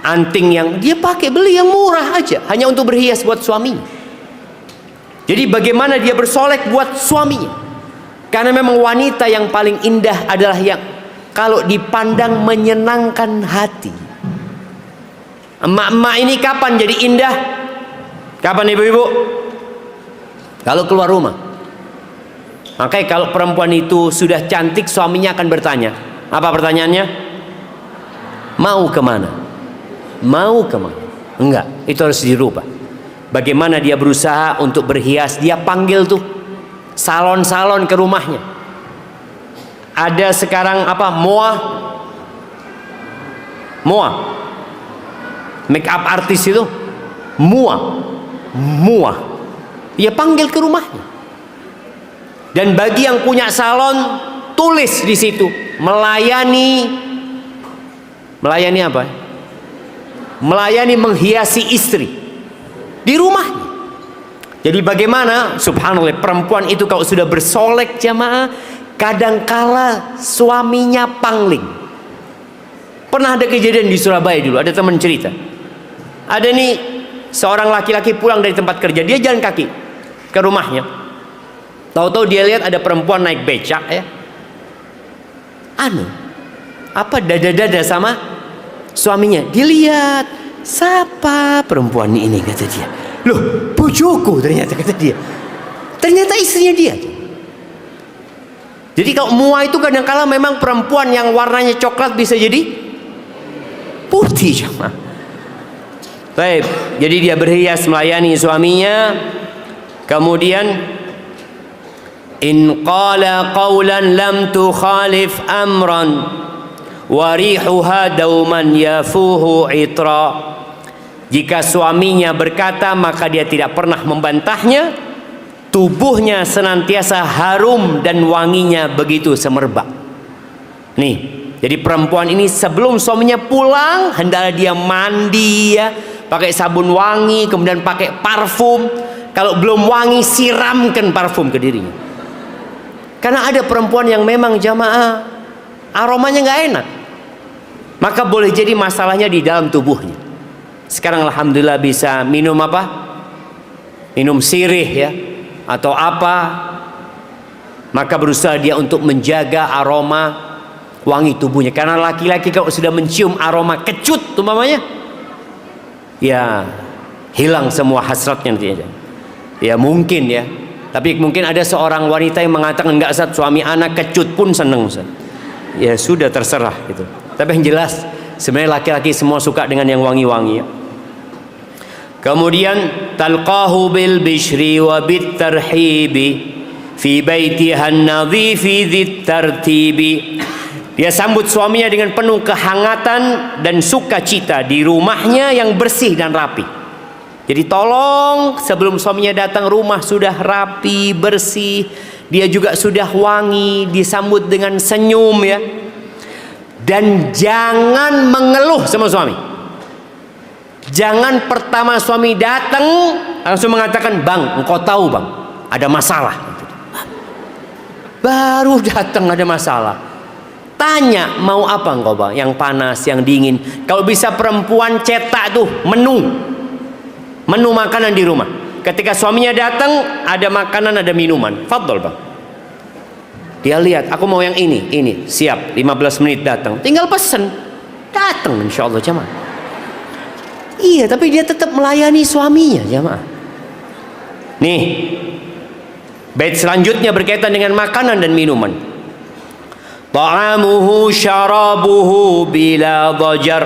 anting yang dia pakai, beli yang murah aja hanya untuk berhias buat suaminya. Jadi bagaimana dia bersolek buat suaminya? Karena memang wanita yang paling indah adalah yang kalau dipandang menyenangkan hati. Emak-emak ini kapan jadi indah? Kapan ibu-ibu? Kalau keluar rumah. Makanya kalau perempuan itu sudah cantik, suaminya akan bertanya. Apa pertanyaannya? Mau kemana? Mau kemana? Enggak, itu harus dirubah. Bagaimana dia berusaha untuk berhias? Dia panggil tuh salon-salon ke rumahnya. Ada sekarang apa? Moa make up artis itu, Mua dia panggil ke rumahnya. Dan bagi yang punya salon, tulis di situ melayani apa? Melayani menghiasi istri di rumahnya. Jadi bagaimana? Subhanallah, perempuan itu kalau sudah bersolek jamaah, kadangkala suaminya pangling. Pernah ada kejadian di Surabaya dulu, ada teman cerita. Ada nih seorang laki-laki pulang dari tempat kerja, dia jalan kaki ke rumahnya. Tahu-tahu dia lihat ada perempuan naik becak ya. Apa dada-dada sama suaminya. Dilihat, siapa perempuan ini, kata dia. Loh, bojoku ternyata, kata dia. Ternyata istrinya dia. Jadi kalau mua itu kadang-kala memang perempuan yang warnanya coklat bisa jadi putih jemaah. Baik, jadi dia berhias melayani suaminya. Kemudian in qala qawlan lam tukhalif amran warihuha dauman yafuhu itra. Jika suaminya berkata, maka dia tidak pernah membantahnya, tubuhnya senantiasa harum dan wanginya begitu semerbak. Nih, jadi perempuan ini sebelum suaminya pulang, hendaklah dia mandi ya, pakai sabun wangi, kemudian pakai parfum. Kalau belum wangi, siramkan parfum ke dirinya. Karena ada perempuan yang memang jamaah aromanya nggak enak, maka boleh jadi masalahnya di dalam tubuhnya. Sekarang alhamdulillah bisa minum apa? Minum sirih ya, atau apa. Maka berusaha dia untuk menjaga aroma wangi tubuhnya. Karena laki-laki kalau sudah mencium aroma kecut umpamanya, ya hilang semua hasratnya nantinya. Ya mungkin ya. Tapi mungkin ada seorang wanita yang mengatakan, enggak Ustaz, suami anak kecut pun seneng Ustaz. Ya sudah, terserah gitu. Tapi yang jelas sebenarnya laki-laki semua suka dengan yang wangi-wangi ya. Kemudian talqahu bil bishri wa bit tarhibi fi baitiha an-nadhifi dzit tartibi. Dia sambut suaminya dengan penuh kehangatan dan sukacita di rumahnya yang bersih dan rapi. Jadi tolong sebelum suaminya datang, rumah sudah rapi, bersih, dia juga sudah wangi, disambut dengan senyum ya. Dan jangan mengeluh sama suami. Jangan pertama suami datang langsung mengatakan, "Bang, engkau tahu bang, ada masalah." Baru datang ada masalah. Tanya, mau apa engkau bang? Yang panas, yang dingin. Kalau bisa perempuan cetak tuh menu makanan di rumah. Ketika suaminya datang, ada makanan, ada minuman. Fadol bang. Dia lihat, aku mau yang ini. Siap, 15 menit datang. Tinggal pesen. Datang insya Allah jamaah. Iya, tapi dia tetap melayani suaminya jamaah. Nih, bait selanjutnya berkaitan dengan makanan dan minuman. Ta'amuhu syarabuhu bila dhajar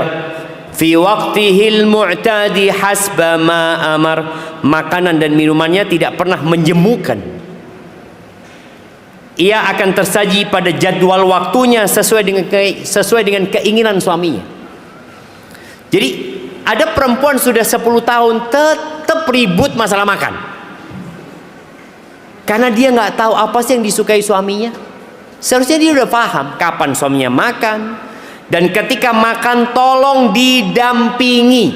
fi waqtihil mu'tadi hasba ma amar. Makanan dan minumannya tidak pernah menjemukan. Ia akan tersaji pada jadwal waktunya sesuai dengan keinginan suaminya. Jadi ada perempuan sudah 10 tahun tetap ribut masalah makan. Karena dia nggak tahu apa sih yang disukai suaminya. Seharusnya dia udah paham kapan suaminya makan, dan ketika makan tolong didampingi.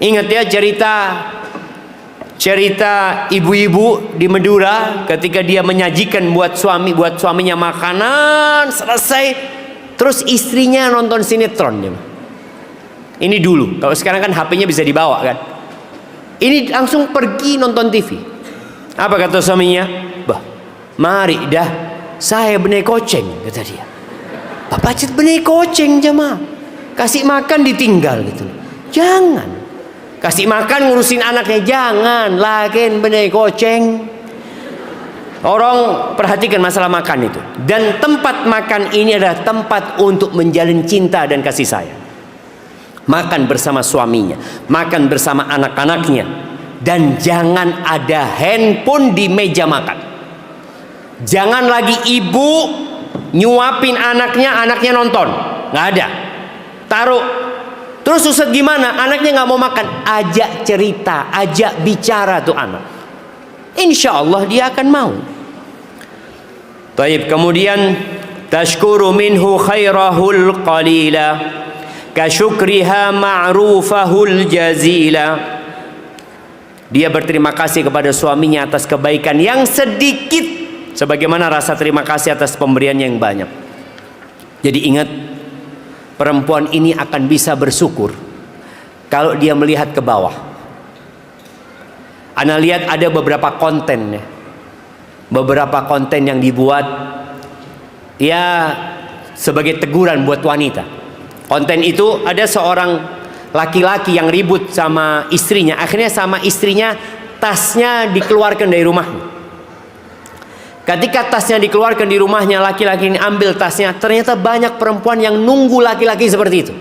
Ingat ya cerita ibu-ibu di Madura ketika dia menyajikan buat suaminya makanan selesai, terus istrinya nonton sinetron. Ini dulu, kalau sekarang kan HP-nya bisa dibawa kan. Ini langsung pergi nonton TV. Apa kata suaminya? Bah, mari dah, saya benih koceng, kata dia. Bapak cet benih koceng jemaah. Kasih makan ditinggal gitu. Jangan. Kasih makan ngurusin anaknya, jangan. Lakin benih koceng. Orang perhatikan masalah makan itu. Dan tempat makan ini adalah tempat untuk menjalin cinta dan kasih sayang. Makan bersama suaminya, makan bersama anak-anaknya, dan jangan ada handphone di meja makan. Jangan lagi ibu nyuapin anaknya nonton, nggak ada. Taruh. Terus Ustaz gimana? Anaknya nggak mau makan. Ajak cerita, ajak bicara tuh anak. Insya Allah dia akan mau. Taib, kemudian tashkuru minhu khairahul qalila kasyukriha ma'rufahul jazila. Dia berterima kasih kepada suaminya atas kebaikan yang sedikit, sebagaimana rasa terima kasih atas pemberian yang banyak. Jadi ingat, perempuan ini akan bisa bersyukur kalau dia melihat ke bawah. Ana lihat ada beberapa konten ya. Beberapa konten yang dibuat ya sebagai teguran buat wanita. Konten itu ada seorang laki-laki yang ribut sama istrinya. Akhirnya sama istrinya tasnya dikeluarkan dari rumahnya. Ketika tasnya dikeluarkan di rumahnya, laki-laki ini ambil tasnya. Ternyata banyak perempuan yang nunggu laki-laki seperti itu.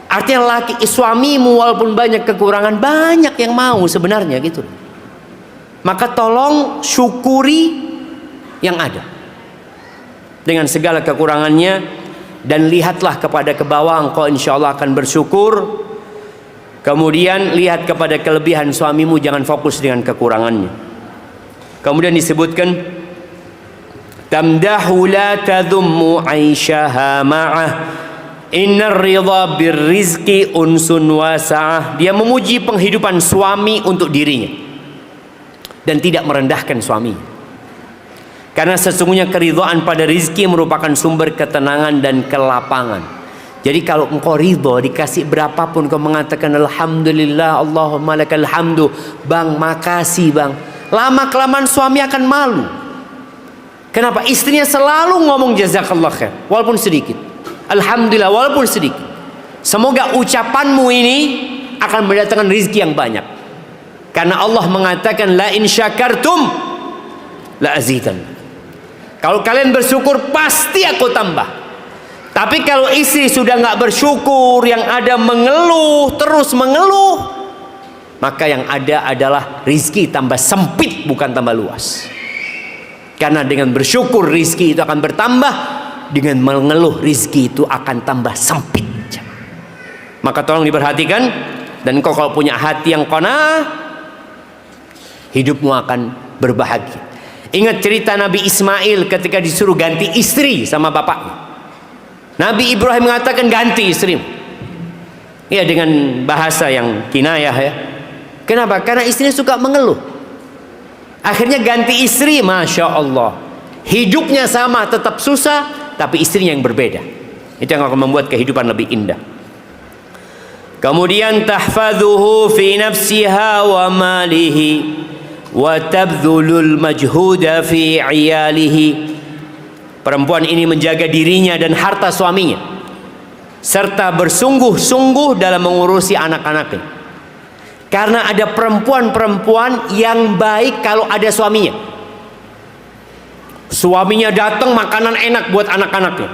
Artinya suamimu walaupun banyak kekurangan, banyak yang mau sebenarnya gitu. Maka tolong syukuri yang ada dengan segala kekurangannya, dan lihatlah kepada ke bawah, engkau insya Allah akan bersyukur. Kemudian lihat kepada kelebihan suamimu, jangan fokus dengan kekurangannya. Kemudian disebutkan, tamdahu la tadhummu aishaha ma'ah innar ridha birrizqi unsun wasa'ah. Dia memuji penghidupan suami untuk dirinya dan tidak merendahkan suami, karena sesungguhnya keridhaan pada rizki merupakan sumber ketenangan dan kelapangan. Jadi kalau engkau ridho dikasih berapapun, kau mengatakan alhamdulillah, Allahumma lakal hamdu, bang makasih bang, lama kelamaan suami akan malu. Kenapa? Istrinya selalu ngomong jazakallah khair walaupun sedikit, alhamdulillah walaupun sedikit. Semoga ucapanmu ini akan mendatangkan rizki yang banyak, karena Allah mengatakan la in syakartum la azidan. Kalau kalian bersyukur pasti aku tambah. Tapi kalau istri sudah nggak bersyukur, yang ada mengeluh, terus mengeluh, maka yang ada adalah rizki tambah sempit, bukan tambah luas. Karena dengan bersyukur rizki itu akan bertambah, dengan mengeluh rizki itu akan tambah sempit. Maka tolong diperhatikan, dan kau kalau punya hati yang qanaah, hidupmu akan berbahagia. Ingat cerita Nabi Ismail ketika disuruh ganti istri sama bapaknya. Nabi Ibrahim mengatakan ganti istrimu. Ya, dengan bahasa yang kinayah ya. Kenapa? Karena istrinya suka mengeluh. Akhirnya ganti istri, Masya Allah. Hidupnya sama, tetap susah, tapi istrinya yang berbeda. Itu yang akan membuat kehidupan lebih indah. Kemudian tahfadhuhu fi nafsiha wa malihi wa tabdhulul majhuda fi iyalihi. Perempuan ini menjaga dirinya dan harta suaminya, serta bersungguh-sungguh dalam mengurusi anak-anaknya. Karena ada perempuan-perempuan yang baik kalau ada suaminya. Suaminya datang, makanan enak buat anak-anaknya.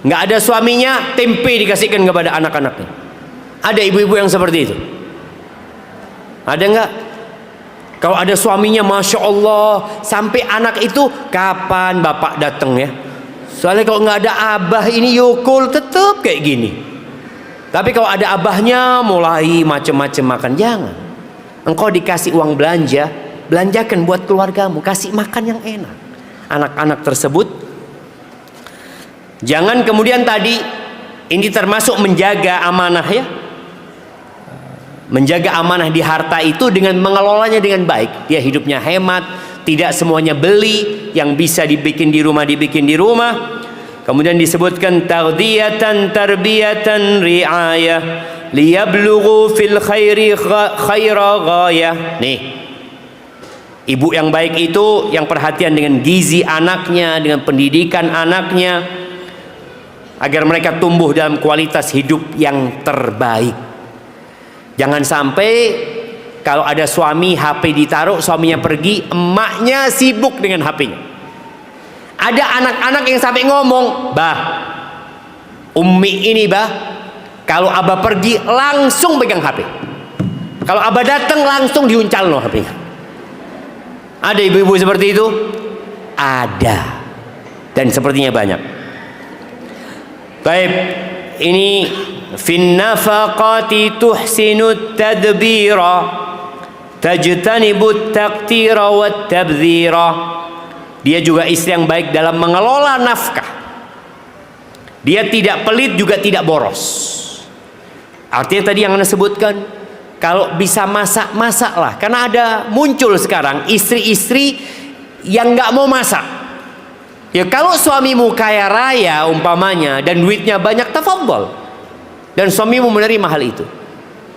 Nggak ada suaminya, tempe dikasihkan kepada anak-anaknya. Ada ibu-ibu yang seperti itu? Ada nggak? Kalau ada suaminya, Masya Allah, sampai anak itu kapan bapak datang ya? Soalnya kalau nggak ada abah ini yukul tetap kayak gini. Tapi kalau ada abahnya mulai macam-macam makan. Jangan. Engkau dikasih uang belanja, belanjakan buat keluargamu, kasih makan yang enak anak-anak tersebut. Jangan kemudian tadi, ini termasuk menjaga amanah ya. Menjaga amanah di harta itu dengan mengelolanya dengan baik. Dia hidupnya hemat, tidak semuanya beli, yang bisa dibikin di rumah dibikin di rumah. Kemudian disebutkan taghdiyatan tarbiyatan riayah liyablughu fil khairi khaira ghayah. Nih, ibu yang baik itu yang perhatian dengan gizi anaknya, dengan pendidikan anaknya, agar mereka tumbuh dalam kualitas hidup yang terbaik. Jangan sampai kalau ada suami, HP ditaruh, suaminya pergi, emaknya sibuk dengan HP-nya. Ada anak-anak yang sampai ngomong, "Bah, Ummi ini bah, kalau abah pergi langsung pegang HP. Kalau abah datang langsung diuncal loh HP-nya." Ada ibu-ibu seperti itu? Ada. Dan sepertinya banyak. Baik, ini fin nafaqati tuhsinut tadbira tajtanibut taqtira wat tabdhira. Dia juga istri yang baik dalam mengelola nafkah. Dia tidak pelit juga tidak boros. Artinya tadi yang Anda sebutkan, kalau bisa masak, masaklah. Karena ada muncul sekarang istri-istri yang nggak mau masak. Ya kalau suamimu kaya raya umpamanya dan duitnya banyak, tafadhol. Dan suamimu menerima hal itu.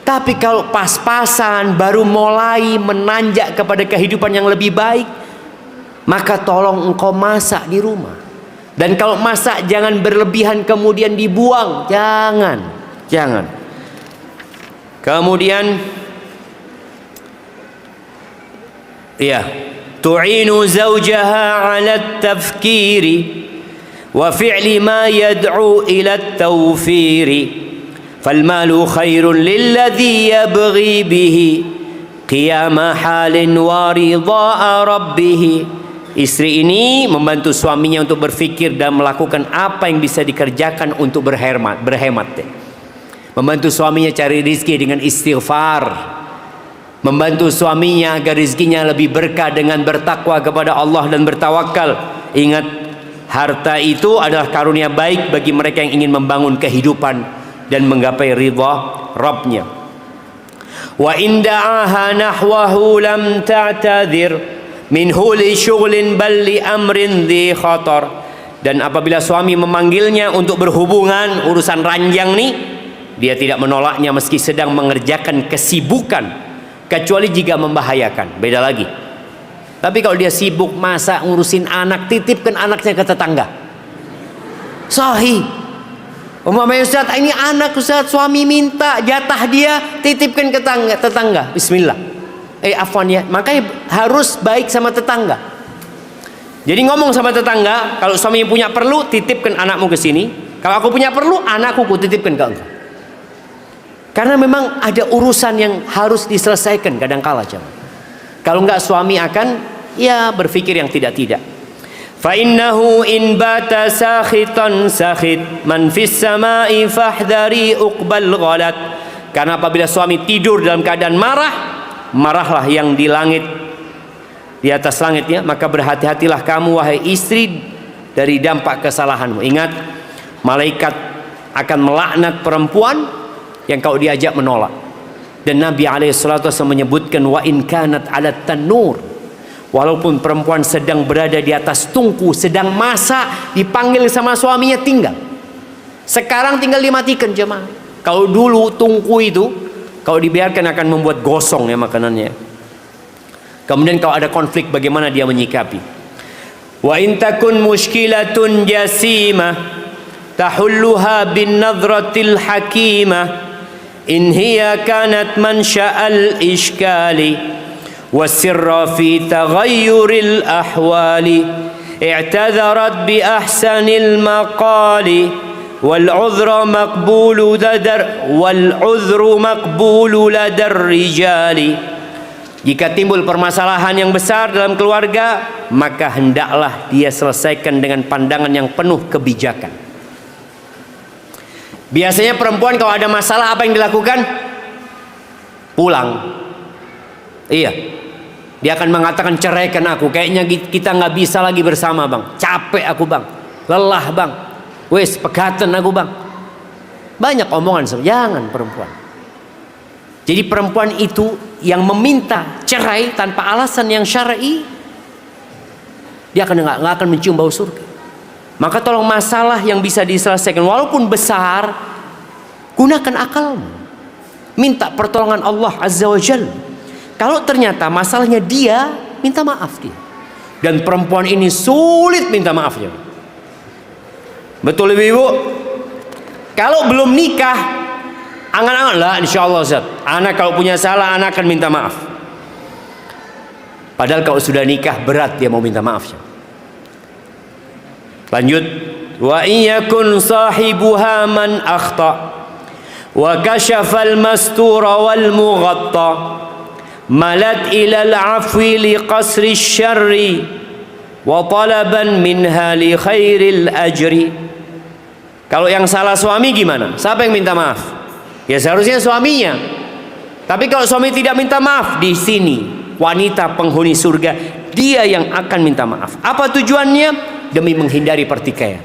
Tapi kalau pas-pasan baru mulai menanjak kepada kehidupan yang lebih baik, maka tolong engkau masak di rumah. Dan kalau masak jangan berlebihan kemudian dibuang. Jangan. Kemudian ya, tu'inu zawjaha 'ala at-tafkiri wa fi'li ma yad'u ila at-tawfiri. Falmalu khairun lilladhi yabghi bihi qiyama halin wa ridha'a rabbih. Istri ini membantu suaminya untuk berfikir dan melakukan apa yang bisa dikerjakan untuk berhemat. Membantu suaminya cari rizki dengan istighfar. Membantu suaminya agar rizkinya lebih berkah dengan bertakwa kepada Allah dan bertawakal. Ingat, harta itu adalah karunia baik bagi mereka yang ingin membangun kehidupan dan menggapai ridha Rabbnya. Wa in da'aha nahwahu lam ta'tadhir minhu li syughlin bal li amrin dhi khatar. Dan apabila suami memanggilnya untuk berhubungan urusan ranjang nih, dia tidak menolaknya meski sedang mengerjakan kesibukan, kecuali jika membahayakan. Beda lagi. Tapi kalau dia sibuk masak, ngurusin anak, titipkan anaknya ke tetangga. Sahih. Umpamanya, Ustaz, ini anak Ustaz, suami minta jatah dia, titipkan ke tetangga. Bismillah. Afwan ya. Makanya harus baik sama tetangga. Jadi ngomong sama tetangga, kalau suami punya perlu, titipkan anakmu ke sini. Kalau aku punya perlu, anakku ku titipkan ke engkau. Karena memang ada urusan yang harus diselesaikan kadangkala jemaah. Kalau enggak suami akan ya berpikir yang tidak-tidak. Fa innahu in bata sakhitan sakhit man fis samai fahdari uqbal ghalat. Karena apabila suami tidur dalam keadaan marah, marahlah yang di langit, di atas langitnya, maka berhati-hatilah kamu wahai istri dari dampak kesalahanmu. Ingat, malaikat akan melaknat perempuan yang kau diajak menolak. Dan Nabi SAW menyebutkan wa in kanat ala tanur, walaupun perempuan sedang berada di atas tungku, sedang masak, dipanggil sama suaminya tinggal. Sekarang tinggal dimatikan jemaah. Kalau dulu tungku itu kalau dibiarkan akan membuat gosong ya makanannya. Kemudian kalau ada konflik bagaimana dia menyikapi? Wa in takun mushkilatun jasimah tahulluha bin nadratil hakimah in hiya kanat mansha'al ishkali wasirra fi taghayyuril ahwali i'tadharat bi ahsanil maqali wal 'udhru maqbulu ladar rijali. Jika timbul permasalahan yang besar dalam keluarga, maka hendaklah dia selesaikan dengan pandangan yang penuh kebijakan. Biasanya perempuan kalau ada masalah apa yang dilakukan? Pulang. Iya. Dia akan mengatakan ceraikan aku. Kayaknya kita nggak bisa lagi bersama bang. Capek aku bang. Lelah bang. Wes pegatan aku bang. Banyak omongan. Jangan perempuan. Jadi perempuan itu yang meminta cerai tanpa alasan yang syar'i, dia nggak akan mencium bau surga. Maka tolong masalah yang bisa diselesaikan walaupun besar, gunakan akalmu. Minta pertolongan Allah Azza wa Jalla. Kalau ternyata masalahnya dia, minta maaf dia. Dan perempuan ini sulit minta maafnya. Betul ibu? Kalau belum nikah, angan-angan lah insyaallah Ustaz. Anak kalau punya salah, anak akan minta maaf. Padahal kalau sudah nikah berat dia mau minta maaf. Lanjut, wa iyakun sahibuha man akhta wa kashafal mastura wal mughatta malat ila al-afwi li qasri syarri wa talaban minha li khairil ajri. Kalau yang salah suami gimana? Siapa yang minta maaf? Ya seharusnya suaminya. Tapi kalau suami tidak minta maaf, di sini wanita penghuni surga dia yang akan minta maaf. Apa tujuannya? Demi menghindari pertikaian,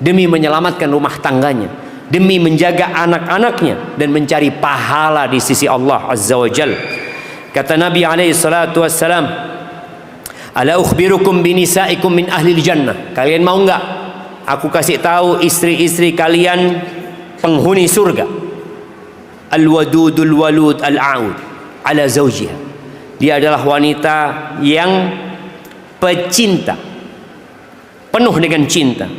demi menyelamatkan rumah tangganya, demi menjaga anak-anaknya dan mencari pahala di sisi Allah Azza wa Jalla. Kata Nabi alaihi salatu wassalam, ala ukhbirukum binisaikum min ahli jannah. Kalian mau enggak aku kasih tahu istri-istri kalian penghuni surga? Al-wadudul walud al-aud ala zawjiha. Dia adalah wanita yang pecinta, penuh dengan cinta,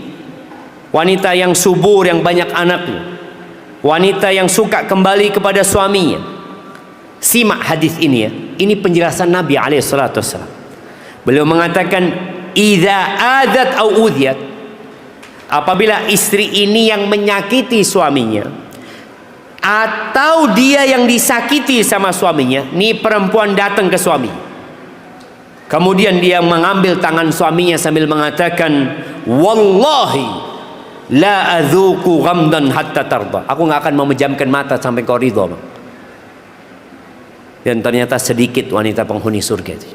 wanita yang subur, yang banyak anaknya, wanita yang suka kembali kepada suaminya. Simak hadis ini ya. Ini penjelasan Nabi alaihissalatu wassalam. Beliau mengatakan, idza adat au udhiyat, apabila istri ini yang menyakiti suaminya atau dia yang disakiti sama suaminya, nih perempuan datang ke suami, kemudian dia mengambil tangan suaminya sambil mengatakan, wallahi la adzuqu ghamdan hatta tarda. Aku nggak akan memejamkan mata sampai kau ridho. Dan ternyata sedikit wanita penghuni surga itu,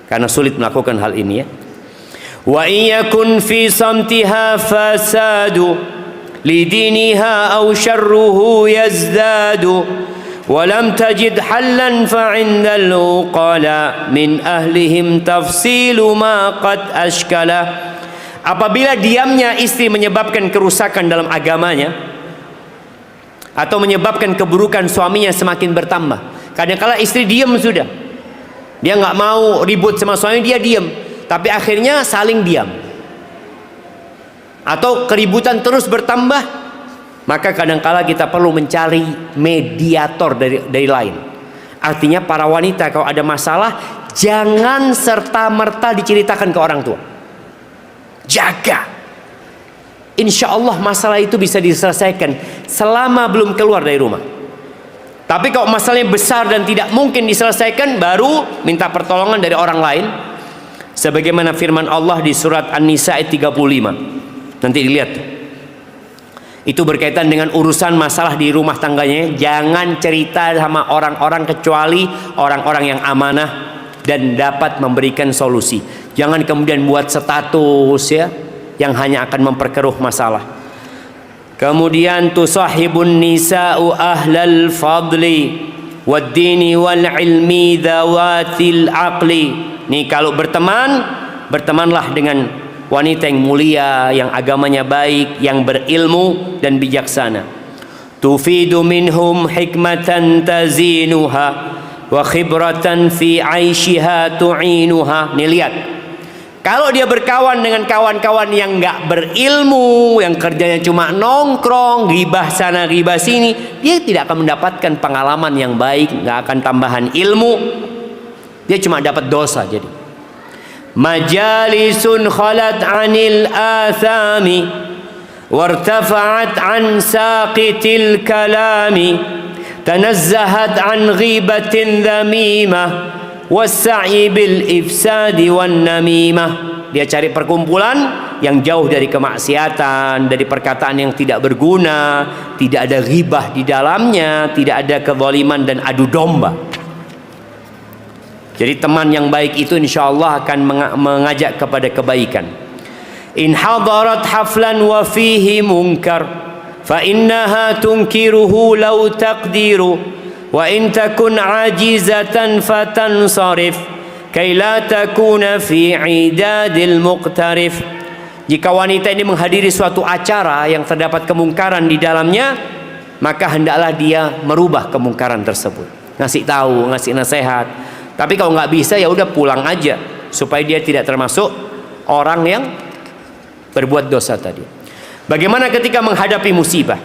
karena sulit melakukan hal ini ya. Wa iyakun fi samtiha fasadu lidiniha aw syarruhu yazdadu walam tajid hallan fa'indal uqala min ahlihim tafsilu ma qad ashkala. Apabila diamnya istri menyebabkan kerusakan dalam agamanya atau menyebabkan keburukan suaminya semakin bertambah. Kadang-kala istri diam sudah, dia nggak mau ribut sama suami, dia diam, tapi akhirnya saling diam atau keributan terus bertambah, maka kadang-kala kita perlu mencari mediator dari lain. Artinya para wanita kalau ada masalah jangan serta-merta diceritakan ke orang tua. Jaga. Insya Allah masalah itu bisa diselesaikan selama belum keluar dari rumah. Tapi kalau masalahnya besar dan tidak mungkin diselesaikan, baru minta pertolongan dari orang lain. Sebagaimana firman Allah di surat An-Nisa ayat 35. Nanti dilihat. Itu berkaitan dengan urusan masalah di rumah tangganya. Jangan cerita sama orang-orang kecuali orang-orang yang amanah dan dapat memberikan solusi. Jangan kemudian buat status ya, yang hanya akan memperkeruh masalah. Kemudian tusahibun nisa'u ahlal fadli wad-dini wal ilmi dhawatil aqli. Nih kalau berteman, bertemanlah dengan wanita yang mulia, yang agamanya baik, yang berilmu dan bijaksana. Tufidu minhum hikmatan tazinuha wa khibratan fi 'aishiha tu'inuha. Nih lihat. Kalau dia berkawan dengan kawan-kawan yang nggak berilmu, yang kerjanya cuma nongkrong, ghibah sana ghibah sini, dia tidak akan mendapatkan pengalaman yang baik, nggak akan tambahan ilmu, dia cuma dapat dosa. Jadi majalisun khalat anil athami wartafa'at an saqitil kalami tanazzahat an ghibatin dhamimah wassa'i bil ifsadi wan namimah. Dia cari perkumpulan yang jauh dari kemaksiatan, dari perkataan yang tidak berguna, tidak ada ghibah di dalamnya, tidak ada kezaliman dan adu domba. Jadi teman yang baik itu insyaallah akan mengajak kepada kebaikan. In hadarat haflan wa fihi munkar fa innaha tunkiruhu law taqdiru wa in takun ajizatan fatansarif kay la takuna fi idadil muqtarif. Jika wanita ini menghadiri suatu acara yang terdapat kemungkaran di dalamnya, maka hendaklah dia merubah kemungkaran tersebut, ngasih tahu, ngasih nasihat. Tapi kalau nggak bisa, ya udah pulang aja supaya dia tidak termasuk orang yang berbuat dosa tadi. Bagaimana ketika menghadapi musibah?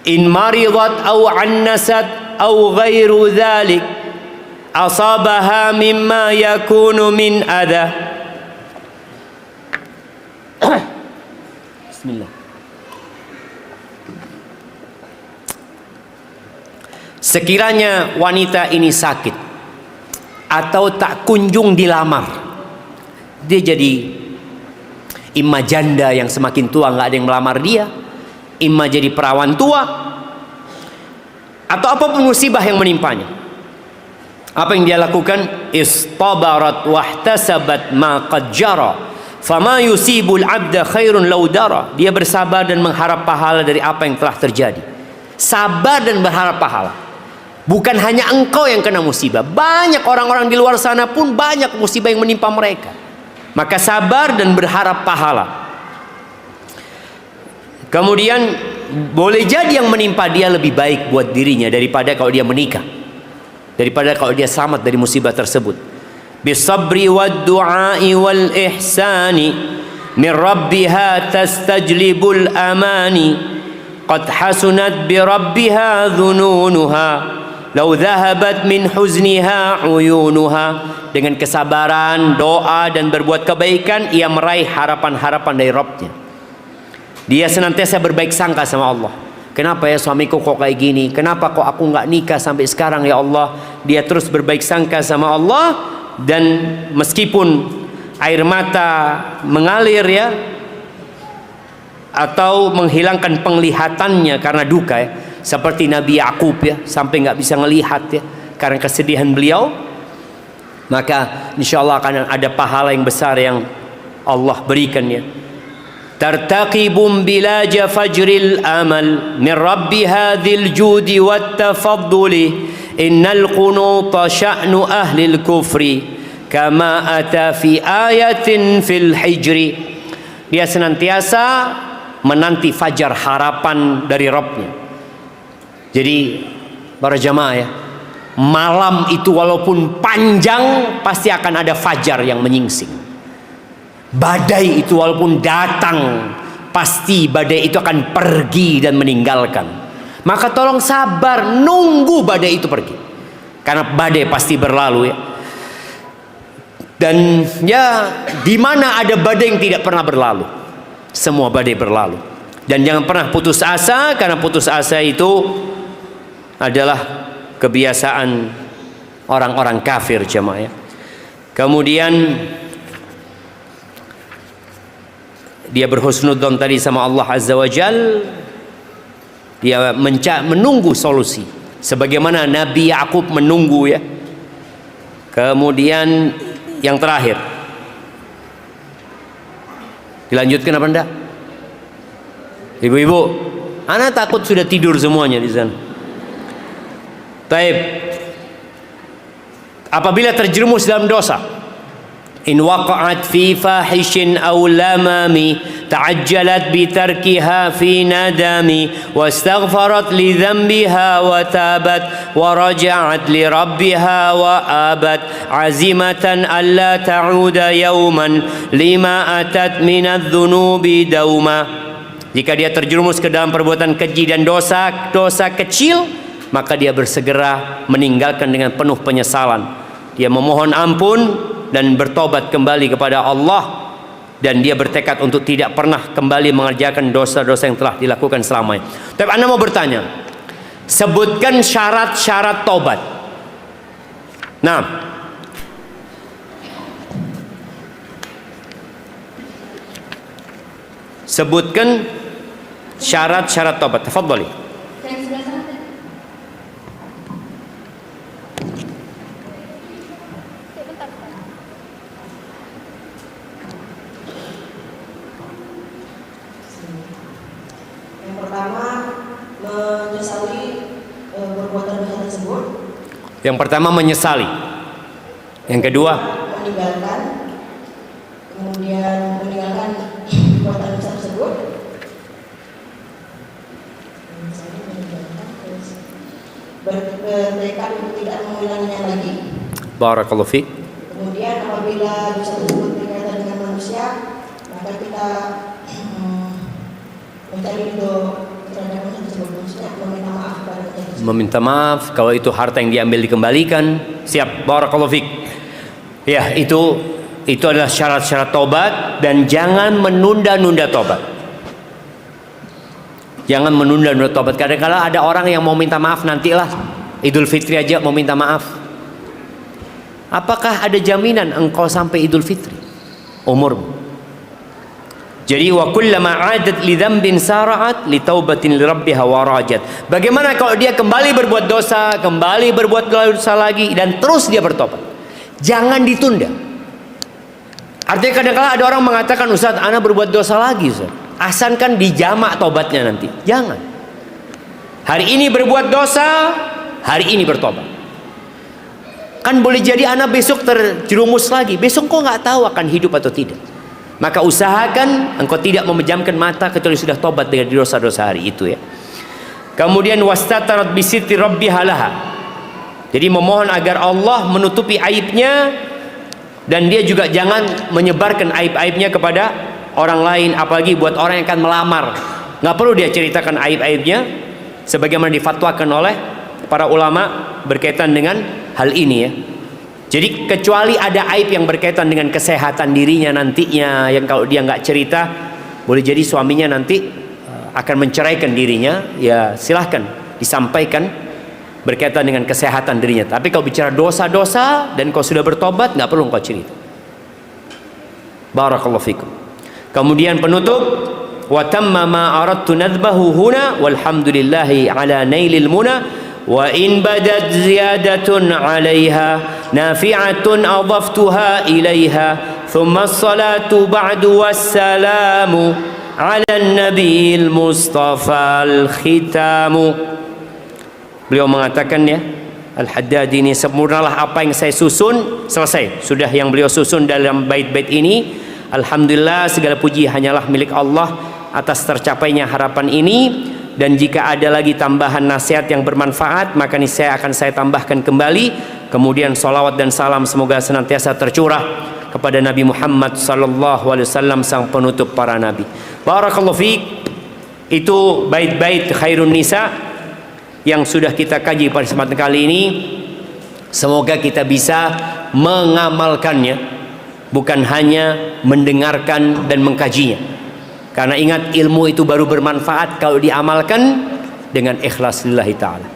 In maridat aw annasat aw ghairu dhalik asabaha mimma yakunu min adha. Bismillah. Sekiranya wanita ini sakit atau tak kunjung dilamar, dia jadi imma janda yang semakin tua nggak ada yang melamar dia, imma jadi perawan tua, atau apapun musibah yang menimpanya. Apa yang dia lakukan? Istabarat wahtasabat ma qad jara fama yusibul abda khairun law dara. Dia bersabar dan mengharap pahala dari apa yang telah terjadi. Sabar dan berharap pahala. Bukan hanya engkau yang kena musibah, banyak orang-orang di luar sana pun banyak musibah yang menimpa mereka. Maka sabar dan berharap pahala. Kemudian boleh jadi yang menimpa dia lebih baik buat dirinya daripada kalau dia menikah, daripada kalau dia selamat dari musibah tersebut. Bisabri wad du'ai wal ihsani min rabbiha tastajlibul amani qad hasunat bi rabbiha dhununuha law dhahabat min huzniha uyunuha. Dengan kesabaran, doa dan berbuat kebaikan, ia meraih harapan-harapan dari Rabbnya. Dia senantiasa berbaik sangka sama Allah. Kenapa ya suamiku kok kayak gini? Kenapa kok aku nggak nikah sampai sekarang ya Allah? Dia terus berbaik sangka sama Allah, dan meskipun air mata mengalir ya, atau menghilangkan penglihatannya karena duka ya, seperti Nabi Yakub ya, sampai nggak bisa ngelihat ya karena kesedihan beliau, maka insyaallah akan ada pahala yang besar yang Allah berikan ya. Tartaqibum bilaja fajril amal min rabbi hadhil judi wat tafadduli innal qunuta sya'nu ahlil kufri kama ata fi ayatin fil hijri. Dia senantiasa menanti fajar harapan dari Rabbnya. Jadi para jamaah ya, malam itu walaupun panjang pasti akan ada fajar yang menyingsing. Badai itu walaupun datang pasti badai itu akan pergi dan meninggalkan. Maka tolong sabar nunggu badai itu pergi, karena badai pasti berlalu ya. Dan ya, di mana ada badai yang tidak pernah berlalu? Semua badai berlalu. Dan jangan pernah putus asa, karena putus asa itu adalah kebiasaan orang-orang kafir jemaah ya. Kemudian dia berhusnudzon tadi sama Allah Azza wa Jal. Dia menunggu solusi sebagaimana Nabi Yakub menunggu ya. Kemudian yang terakhir, dilanjutkan apa enggak? Ibu-ibu, anak takut sudah tidur semuanya di sana. Taib. Apabila terjerumus dalam dosa, in waqa'at fi fahishin aw lamami ta'ajjalat bi tarkiha fi nadami wastaghfarat li dhanbiha wa tabat wa raja'at li rabbiha wa abat azimatan alla ta'uda yawman lima atat minadh dhunubi dauma. Jika dia terjerumus ke dalam perbuatan keji dan dosa kecil, maka dia bersegera meninggalkan dengan penuh penyesalan. Dia memohon ampun dan bertobat kembali kepada Allah, dan dia bertekad untuk tidak pernah kembali mengerjakan dosa-dosa yang telah dilakukan selamanya. Tapi Anda mau bertanya, sebutkan syarat-syarat tobat. Nah, sebutkan syarat-syarat tobat. Tafadhali. Yang sebelah sana tadi. Bentar. Yang pertama, menyesali perbuatan dosa tersebut. Yang pertama menyesali. Yang kedua Meninggalkan. Kemudian meninggalkan perbuatan dosa tersebut. Bertekad untuk tidak mengulanginya lagi. barakallahu fiik. Kemudian apabila dosa tersebut berkaitan dengan manusia, maka kita mencari ridho terhadap manusia tersebut, maksudnya meminta maaf kepada manusia tersebut. Meminta maaf kalau itu harta yang diambil dikembalikan. Siap, barakallahu fiik. Ya, itu adalah syarat-syarat tobat, dan jangan menunda-nunda tobat. Jangan menunda-nunda tobat. Kadang-kadang ada orang yang mau minta maaf nantilah Idul Fitri aja mau minta maaf. Apakah ada jaminan engkau sampai Idul Fitri umurmu? Jadi wa kullama 'adat li dzambin sara'at li taubatin li rabbiha warajat. Bagaimana kalau dia kembali berbuat dosa lagi dan terus dia bertobat? Jangan ditunda. Artinya kadang-kadang ada orang mengatakan, Ustaz, ana berbuat dosa lagi, Ustaz. Asalkan dijamak tobatnya nanti. Jangan. Hari ini berbuat dosa, hari ini bertobat. Kan boleh jadi anak besok terjerumus lagi. Besok kau nggak tahu akan hidup atau tidak. Maka usahakan engkau tidak memejamkan mata kecuali sudah tobat dengan dosa-dosa hari itu ya. Kemudian wastatarat bisiti rabbiha laha. Jadi memohon agar Allah menutupi aibnya, dan dia juga jangan menyebarkan aib-aibnya kepada orang lain, apalagi buat orang yang akan melamar. Nggak perlu dia ceritakan aib-aibnya, sebagaimana difatwakan oleh para ulama berkaitan dengan hal ini ya. Jadi kecuali ada aib yang berkaitan dengan kesehatan dirinya nantinya, yang kalau dia nggak cerita, boleh jadi suaminya nanti akan menceraikan dirinya, ya silahkan disampaikan berkaitan dengan kesehatan dirinya. Tapi kalau bicara dosa-dosa dan kau sudah bertobat, nggak perlu kau cerita. Barakallahu fikum. Kemudian penutup, wa tamma ma aradtu nadbahu huna walhamdulillahi ala nailil muna wa in badat ziyadatun 'alaiha nafi'atun adaftuha ilaiha thumma as-salatu ba'du wassalamu 'ala an-nabiyil mustafa al-khitamu. Beliau mengatakan ya, Al-Haddad ini, sempurnalah apa yang saya susun. Selesai sudah yang beliau susun dalam bait-bait ini. Alhamdulillah, segala puji hanyalah milik Allah atas tercapainya harapan ini. Dan jika ada lagi tambahan nasihat yang bermanfaat, maka ini saya akan tambahkan kembali. Kemudian salawat dan salam semoga senantiasa tercurah kepada Nabi Muhammad sallallahu alaihi wasallam, sang penutup para nabi. Barakallahu fiik. Itu bait-bait khairun nisa yang sudah kita kaji pada kesempatan kali ini. Semoga kita bisa mengamalkannya, bukan hanya mendengarkan dan mengkajinya. Karena ingat, ilmu itu baru bermanfaat kalau diamalkan dengan ikhlas lillahi ta'ala.